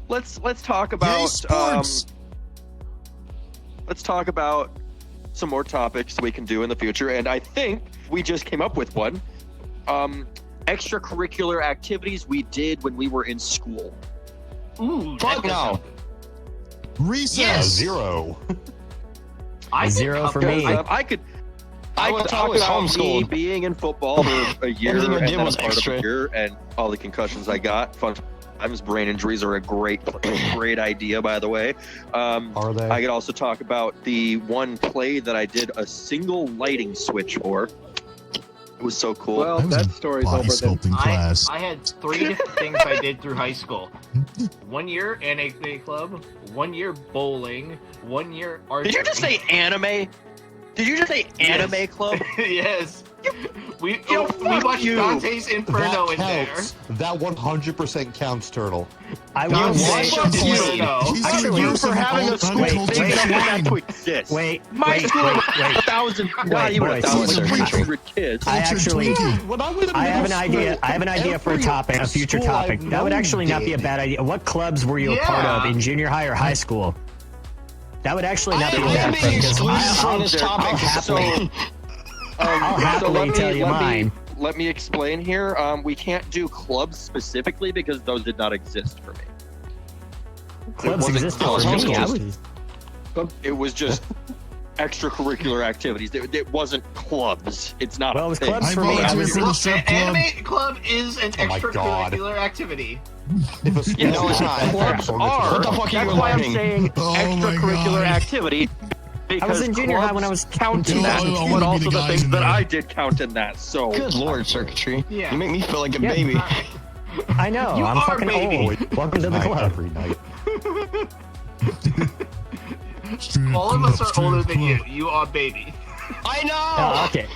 let's talk Yay, about sports. let's talk about some more topics we can do in the future, and I think we just came up with one. Extracurricular activities we did when we were in school. Ooh, Fuck no. Recess. Zero. I did Zero for couple- me. I could I talk was about me homeschooled. being in football for a year Everything I and did then was a part extra. of a year, and all the concussions I got. Fun times, brain injuries are a great idea, by the way. Are they? I could also talk about the one play that I did a single lighting switch for. It was so cool. Well, I was that in story's body over then. sculpting class. I had 3 different things I did through high school. 1 year NA club, 1 year bowling, 1 year archery. Did you just say anime? Did you just say anime Yes. club? Yes. We fuck watched you. Dante's Inferno in there. counts. That 100% counts, Turtle. I Don't would say. watch Did you Inferno. see- He's Actually, the You reverse for of having an a school uncultured big enough for that swine. to exist. Wait, My wait, school wait, had wait. 1,000, not Wait, even boys. 1,000, Boys. 300 kids. I Cultured actually- Twinkie. When I was in I have an middle idea. school, I have an idea for a every topic, a future school topic. I've That would known actually not be a did. bad idea. What clubs were you a part Yeah. of in junior high or high school? That would actually not I be am bad. being because excluded from this topic. happily- I'll So happily let me, tell you let mine. Me, let me explain here. We can't do clubs specifically because those did not exist for me. Clubs wasn't existed close. for me. I Homeschooled. was, It was just extracurricular activities. It wasn't clubs. It's not. Well, a it was thing. clubs I for me. I volunteered was, for the strip club. Anime club is an Oh my God. extracurricular activity. If a Yeah, No, it's not. Clubs are. What the fuck are you That's why I'm learning? saying Oh my extracurricular God. activity. I was in junior high when I was count in Oh, that, I wanna but be also the the guys things in that there. I did count in that. So Good lord, circuitry. Yeah. You make me feel like a Yeah. baby. I know. You I'm are fucking baby. old. Welcome to the night, club. every night. Strip All of us club, are older strip than you. club. You are baby. I know. Oh, okay.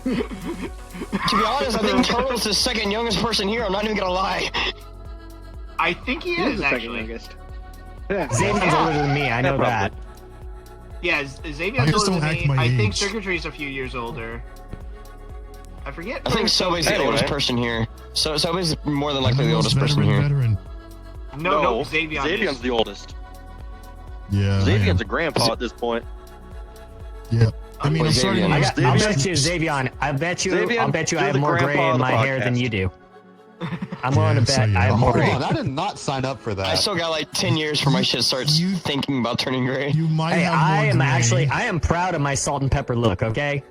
To be honest, I think Turtle's the second youngest person here. I'm not even gonna lie. I think he He is is the second actually. youngest. Yeah. Xavier's older than me. I know Yeah, that. Yeah, I Xavier's just older don't than act me. my I think age. Circuitry's a few years older. I forget. I think Sobe's the Anyway. oldest person here. So Sobe's more than I'm likely the most oldest person here. veteran. No, Xavier. Xavier's the oldest. Yeah. I Xavier's am. a grandpa at this point. Yeah. I mean, Or I'm starting Xavier. to I'll understand- bet you, Xavier. I bet you. Xavier, I'll bet you I you're have the more gray grandpa of in the my hair than podcast. you do. I'm willing to Yeah, so bet you I have are. more Hold gray. on, I did not sign up for that. I still got like 10 years for my shit starts You- thinking about turning gray. You might Hey, have more I am gray. actually. I am proud of my salt and pepper look. Okay.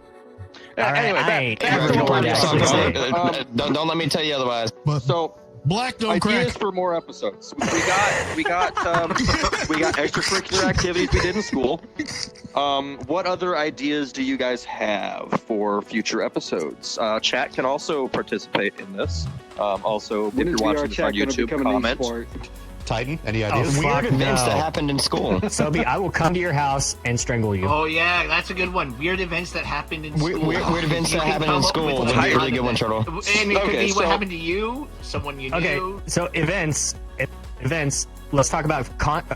All right, Anyway, I ain't back ever to going what to I'm actually talking say. about. Don't let me tell you otherwise. But So black don't ideas crack. for more episodes. We got extracurricular activities we did in school. What other ideas do you guys have for future episodes? Chat can also participate in this. Also, if When you're is watching VR this on chat going to YouTube, become an comment. e-sport? Titan, any ideas? fuck Weird events no. that happened in school. Sobe, I will come to your house and strangle you. Oh yeah, that's a good one. Weird events that happened in school. Weird events You that can happened come in up school with would be one a really good one, out Turtle. of it. And it could Okay, be what so- happened to you, someone you Okay, knew. so events. Let's talk about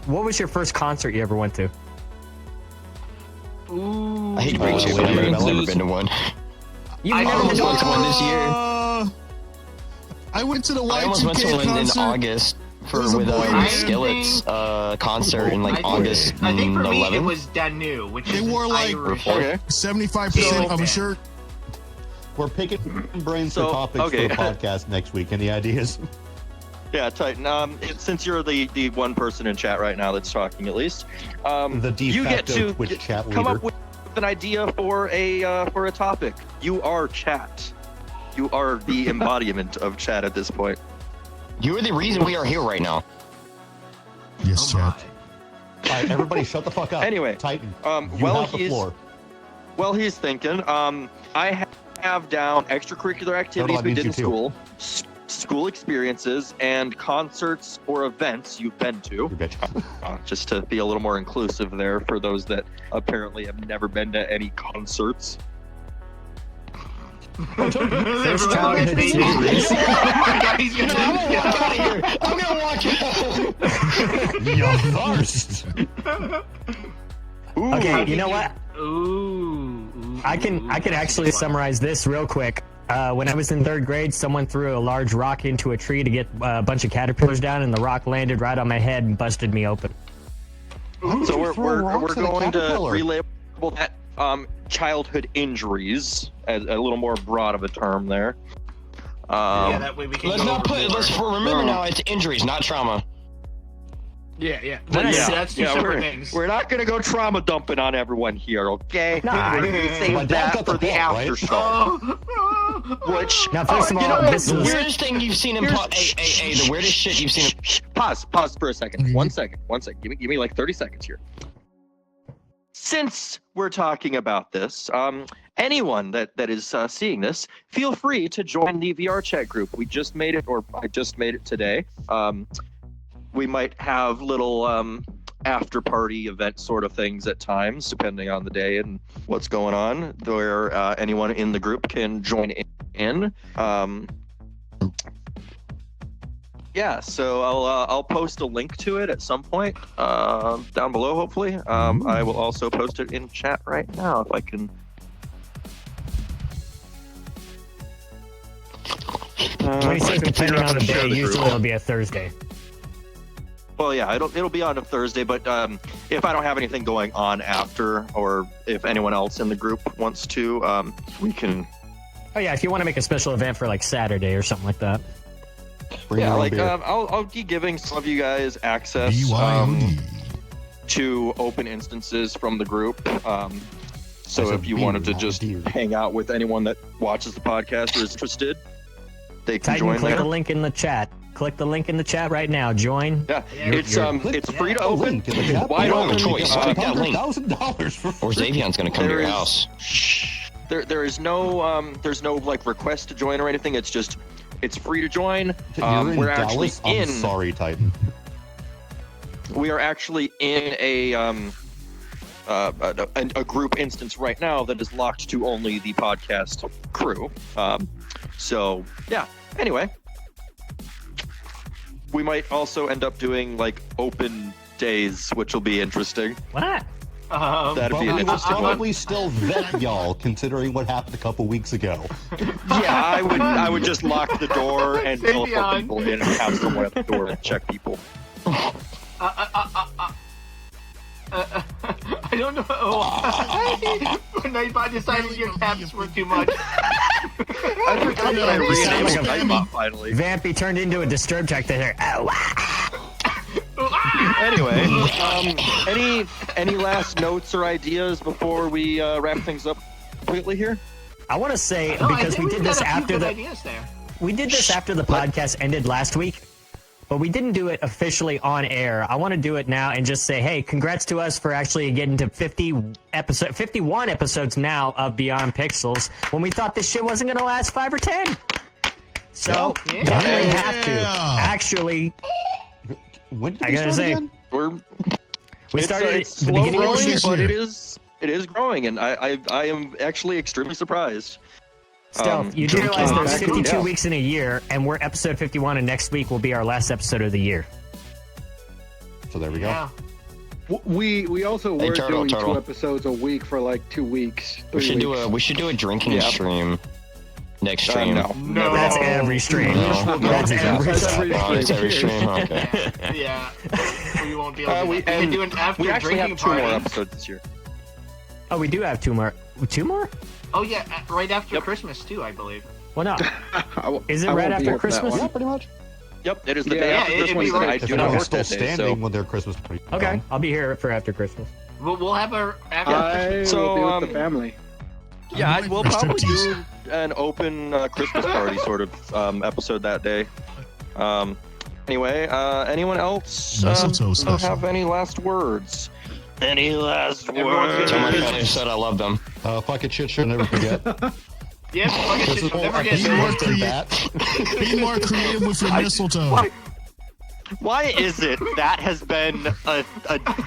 what was your first concert you ever went to? Ooh. I hate to break it to you, but I've never been to one. You've I never almost been to went to one this year. I went to the I almost went to Y2K one in concert. August It was a with boy band. Skillet's concert in like August I think for me it 11th. was Danu, which They is wore, an like, Irish. Okay. 75% of a shirt. We're picking brains So, for topics okay. for the podcast next week. Any ideas? Yeah, Titan. Since you're the one person in chat right now that's talking, at least, The de you get facto to Twitch chat come leader. up with an idea for a topic. You are chat. You are the embodiment of chat at this point. You are the reason we are here right now. Yes, Oh chat. my. All right, everybody, shut the fuck up. Anyway, Titan, you well, have the he's floor. well, he's thinking. I have down extracurricular activities I we need did you in too. school, school experiences, and concerts or events you've been to. You bitch. Just to be a little more inclusive there for those that apparently have never been to any concerts. First Everyone childhood thinks- series. Oh my god, he's gonna. I'm gonna walk out of here. I'm gonna walk out. You first. Okay, you know what? Ooh. I can actually summarize this real quick. When I was in third grade, someone threw a large rock into a tree to get a bunch of caterpillars down, and the rock landed right on my head and busted me open. So we're rocks at a going to caterpillar? relabel that childhood injuries as a little more broad of a term there. Yeah, that way we can. Let's go not over put. more. Let's remember now. It's injuries, not trauma. Yeah. Yeah. That's two separate we're, things. we're not going to go trauma dumping on everyone here, okay? Nah. We're gonna My save dad that got for the the point, after right? show. Which Now, first of you all, know what? this The is- weirdest thing you've seen in the weirdest shit you've seen. Pause for a second. Mhm. 1 second. Give me like 30 seconds here. Since we're talking about this, anyone that is seeing this, feel free to join the VR chat group. We just made it, or I just made it today. We might have little after party event sort of things at times, depending on the day and what's going on, where anyone in the group can join in. Yeah, so I'll post a link to it at some point down below, hopefully. I will also post it in chat right now if I can. 26, depending on the day, usually it'll be a Thursday. Well, yeah, it'll be on a Thursday, but if I don't have anything going on after, or if anyone else in the group wants to, we can. Oh yeah, if you want to make a special event for like Saturday or something like that. Bring Yeah, your own like beer. I'll be giving some of you guys access BYOD. to open instances from the group. So There's a if you beer, wanted to not a just deer. hang out with anyone that watches the podcast or is interested, they can Titan, join click there. the link in the chat. Click the link in the chat right now. Join. Yeah, You're- it's free to Oh, open. link in the chat. Wide You don't have a open. choice. Click that link. $100,000 for Or free. Xavion's gonna come to There your is- house. There is no there's no like request to join or anything. It's just it's free to join. You're in We're actually Dallas? I'm in. sorry, Titan. We are actually in a group instance right now that is locked to only the podcast crew. So yeah. Anyway, we might also end up doing like open days, which will be interesting. What? That'd But be an we will interesting one. probably still vet y'all, considering what happened a couple weeks ago. Yeah, I would just lock the door and Stay teleport beyond. people in and have someone at the door and check people. I don't know. Nightbot decided your caps were too much. I forgot that I You sound renamed like a Nightbot finally. Vampy turned into a disturbed track there. Ow. Anyway, any last notes or ideas before we wrap things up completely here? I want to say No, I because think we did we've this got a few after good the ideas there. podcast ended last week, but we didn't do it officially on air. I want to do it now and just say, hey, congrats to us for actually getting to 51 episodes now of Beyond Pixels when we thought this shit wasn't going to last 5 or 10. So Yeah. now we have to Yeah. actually. When did I we gotta start say, again? We started it's at the slow beginning of growing, the year. but it is growing, and I am actually extremely surprised. Stealth, you do realize yeah. there's 52 Yeah. weeks in a year, and we're episode 51, and next week will be our last episode of the year. So there we go. Yeah. We also Hey, were Turtle, doing Turtle. 2 episodes a week for like 2 weeks. We 3 should do weeks. a drinking Yeah. stream next stream. No. No. That's every stream. No. That's every That's stream. every Oh, it's every stream. stream. Okay. Yeah. We won't be able to. We We can do an after we actually drinking have 2 more party. episodes this year. Oh, we do have 2 more. 2 more? Oh yeah, right after Yep. Christmas too, I believe. Well, no. Is it I right won't be after here for that Christmas? one. Yeah, pretty much. Yep, it is the Yeah, day yeah, after it'd Christmas, be and I right. do If not anyone's work still that day. standing So when their Christmas party. Okay, I'll be here for after Christmas. We'll have our after I Christmas. So, will be with the family. yeah, I'm we'll waiting for probably striptease. do an open Christmas party sort of episode that day. Anyway, anyone else Mistletoe special. have any last words? Any last Everyone's words? Tell my gonna- friend who said I love them. Fuck it, shit, never forget. Yeah, fucking This shit, is you'll never more get Be more there. creative. Be more creative with your mistletoe. Why is it that has been a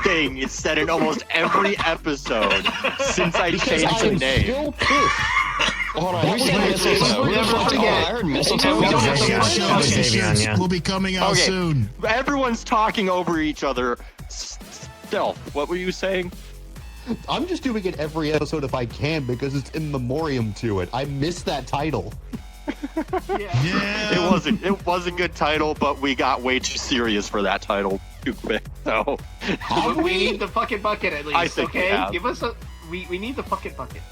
thing said in almost every episode since I changed the I'm name? still pissed. Hold on, who said We'll mistletoe? never Oh, forget. I heard mistletoe. We don't have to Xavier. worry Xavier about it. Xavier, yeah. will be coming out Okay. soon. Everyone's talking over each other. Stealth, what were you saying? I'm just doing it every episode if I can because it's in memoriam to it. I miss that title. Yeah. Yeah. It was a good title, but we got way too serious for that title too quick. So We need the fucking bucket at least. I think we okay, have. give us a. We need the fucking bucket.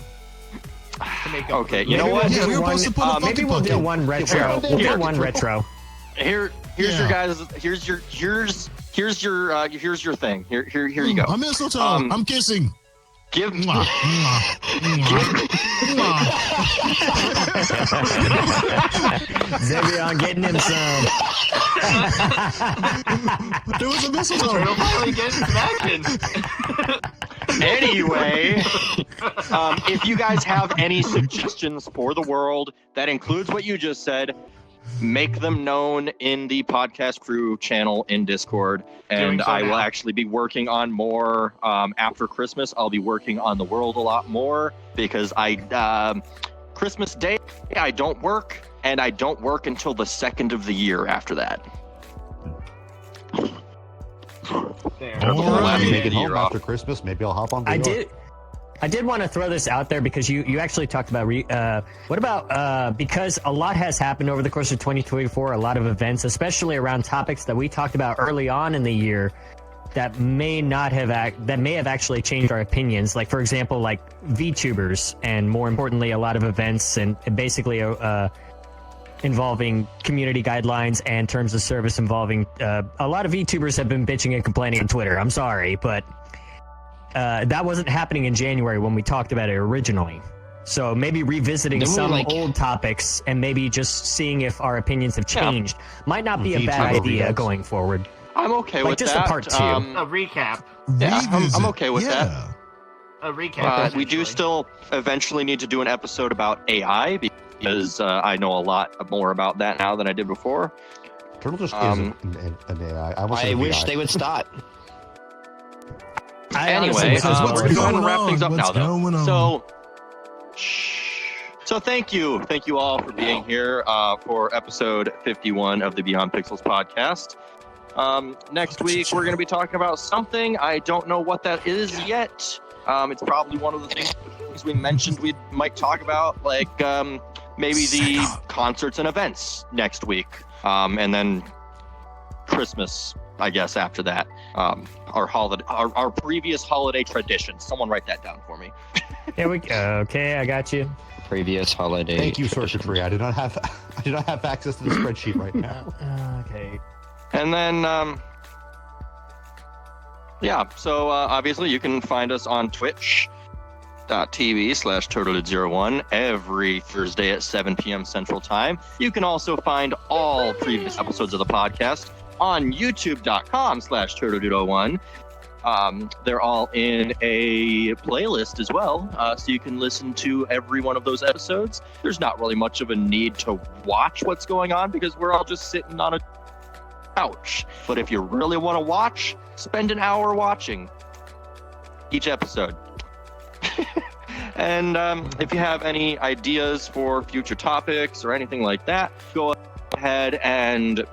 To make up Okay, for you know Maybe what? we'll Yeah, do we were one- supposed to put a maybe fucking we'll do bucket. one retro. Yeah. We'll do Yeah. one retro. here's Yeah. your guys. Here's your thing. Here you go. I'm mistletoe. Um, I'm kissing. Give Mwah, mwah, mwah, mwah. Xavier getting him some. There was a mistletoe. Turtle finally getting some action. Anyway, if you guys have any suggestions for the world that includes what you just said, make them known in the podcast crew channel in Discord, and Doing so I will now. actually be working on more after Christmas. I'll be working on the world a lot more because Christmas Day I don't work, and I don't work until the 2nd of the year after that. There. All Well, right. I'm Make making it home year off. after Christmas. Maybe I'll hop on. I VR. did. I did want to throw this out there because you actually talked about what about because a lot has happened over the course of 2024, a lot of events, especially around topics that we talked about early on in the year that may have actually changed our opinions. Like, for example, like VTubers, and more importantly, a lot of events and basically involving community guidelines and terms of service involving a lot of VTubers have been bitching and complaining on Twitter. I'm sorry, but that wasn't happening in January when we talked about it originally. So maybe revisiting some old topics and maybe just seeing if our opinions have changed might not be a bad idea going forward. I'm okay with just that. a part 2. A recap. Yeah, I'm okay with that. A recap. We do still eventually need to do an episode about AI because I know a lot more about that now than I did before. Turtle just isn't an AI. I wish they would stop. Anyway, we're going to go ahead and wrap things up now, though. So thank you all for being here for episode 51 of the Beyond Pixels podcast. Next week we're going to be talking about something. I don't know what that is yet. It's probably one of the things we mentioned we might talk about, like maybe the concerts and events next week, and then Christmas, I guess, after that. Our previous holiday traditions. Someone write that down for me. Here we go. Okay, I got you. Previous holiday. Thank you, Sorcery. I do not have access to the spreadsheet right now. Okay. And then, so obviously you can find us on twitch.tv/Turtledude01 every Thursday at 7 p.m. Central Time. You can also find all previous episodes of the podcast on youtube.com/Turtledude01. They're all in a playlist as well, so you can listen to every one of those episodes. There's not really much of a need to watch what's going on because we're all just sitting on a couch. But if you really want to watch, spend an hour watching each episode. And if you have any ideas for future topics or anything like that, go ahead and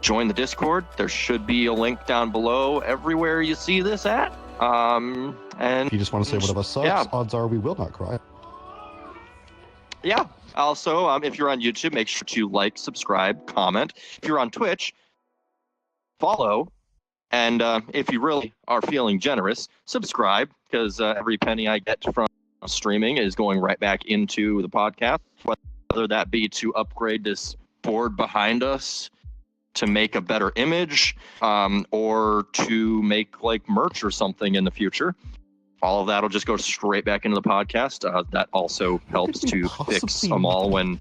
join the Discord. There should be a link down below everywhere you see this at. And if you just want to say one of us sucks, odds are we will not cry. Yeah. Also, if you're on YouTube, make sure to like, subscribe, comment. If you're on Twitch, follow. And if you really are feeling generous, subscribe, because every penny I get from streaming is going right back into the podcast, whether that be to upgrade this board behind us to make a better image, or to make like merch or something in the future. All of that will just go straight back into the podcast. That also helps to fix them all when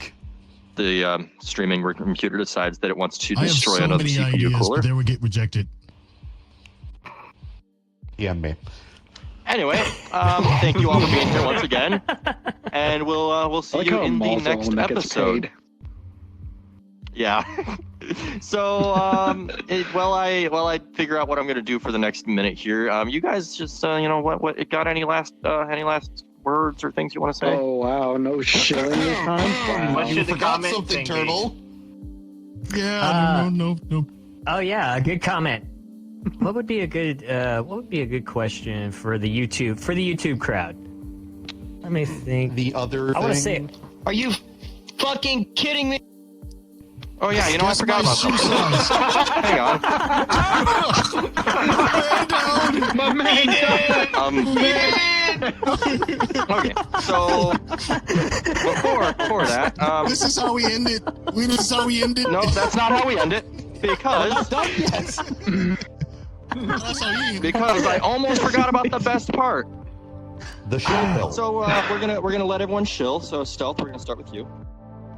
the streaming computer decides that it wants to destroy another CPU ideas, cooler. But they would get rejected. Yeah, me. Anyway, thank you all for being here once again, and we'll see you in the next episode. Yeah. So, while I figure out what I'm gonna do for the next minute here, you guys just what got any last words or things you want to say? Oh wow, no shilling this time. What should the comment something, thing Turtle. Yeah, no. Oh yeah, a good comment. What would be a good question for the YouTube crowd? Let me think. The other I want to say, Are you fucking kidding me? Oh yeah, I forgot about that. Hang on. My man. Okay, so before that, This is how we end it. This is how we end it. no, that's not how we end it, because That's how you end it. because I almost forgot about the best part. The show. So we're gonna let everyone chill. So Stealth, we're gonna start with you.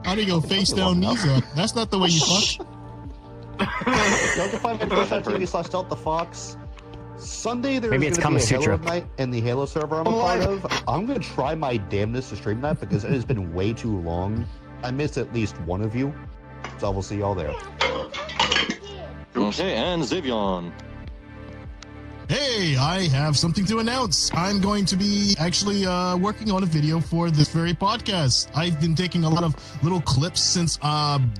How do you go face down, knees up? That's not the way you fuck. Don't find my Twitch.tv/Stealth the Fox. Sunday there's Maybe it's going to be a Kama Halo Sutra. night in the Halo server I'm a part of. I'm going to try my damnness to stream that because it has been way too long. I missed at least one of you, so I will see y'all there. Okay, and Zivion. Hey, I have something to announce. I'm going to be actually working on a video for this very podcast. I've been taking a lot of little clips since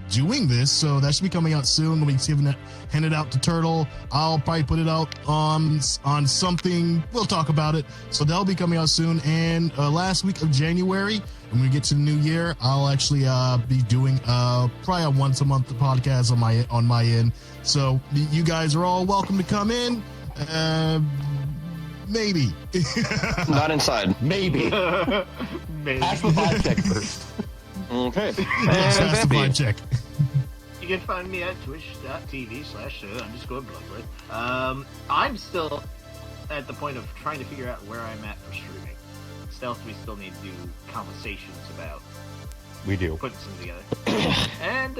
doing this, so that should be coming out soon. We'll be handed out to Turtle. I'll probably put it out on something. We'll talk about it. So that'll be coming out soon. And last week of January, when we get to the new year, I'll actually be doing probably a once a month podcast on my end. So you guys are all welcome to come in. Maybe. Not inside. Maybe. Maybe. Ask the vibe check first. Okay. Yes, that's the vibe check. You can find me at twitch.tv/_Bloodworth. I'm still at the point of trying to figure out where I'm at for streaming. Stealth, we still need to do conversations about We do. putting some together. And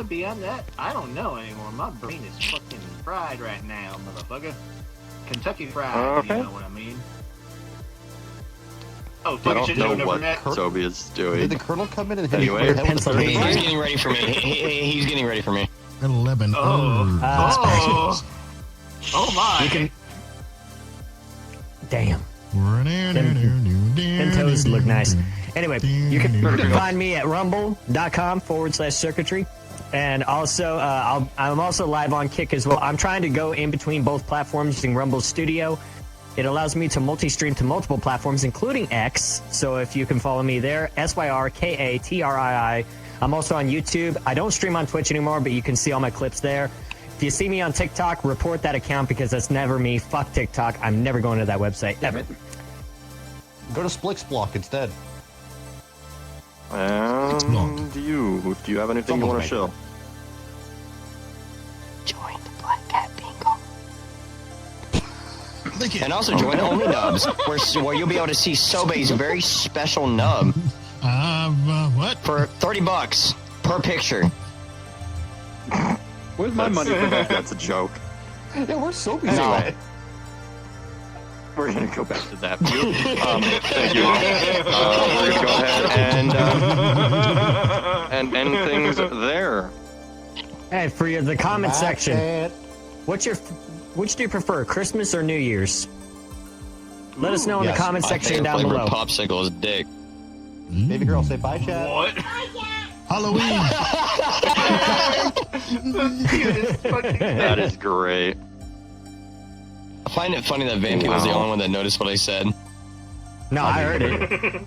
beyond that, I don't know anymore. My brain is fucking fried right now, motherfucker. Kentucky fried, Okay. you know what I mean? Oh, I fucking don't shit, know no, what never met. Toby is Did doing. the Colonel come in and hit Anyway. you over the head with the Pennsylvania. He's curtain? getting ready for me. He's getting ready for me. At 11. Oh. Oh. Oh my. You can. Damn. Them toes look nice. Anyway, you can find me at rumble.com/circuitry. And also, I'm also live on Kick as well. I'm trying to go in between both platforms using Rumble Studio. It allows me to multi-stream to multiple platforms, including X. So if you can follow me there, SYRKATRII. I'm also on YouTube. I don't stream on Twitch anymore, but you can see all my clips there. If you see me on TikTok, report that account because that's never me. Fuck TikTok. I'm never going to that website. Ever. Go to Splixblock instead. And do you have anything you want to show? Join the Black Cat Bingo. Lick it. And also join Only Nubs, where you'll be able to see Sobe's very special nub What? for $30 per picture. Where's my money for that? That's a joke. Yeah, we're so busy. Anyway, we're gonna go back to that. Thank you. We're gonna go ahead and end things there. Hey, for the comment section, Cat. which do you prefer, Christmas or New Year's? Let us know in Yes, the comment My section favorite down flavor below. of popsicle is dick. Baby girl, say bye, chat. What? Halloween. That is great. I find it funny that Vampy was the only one that noticed what I said. No, I heard it.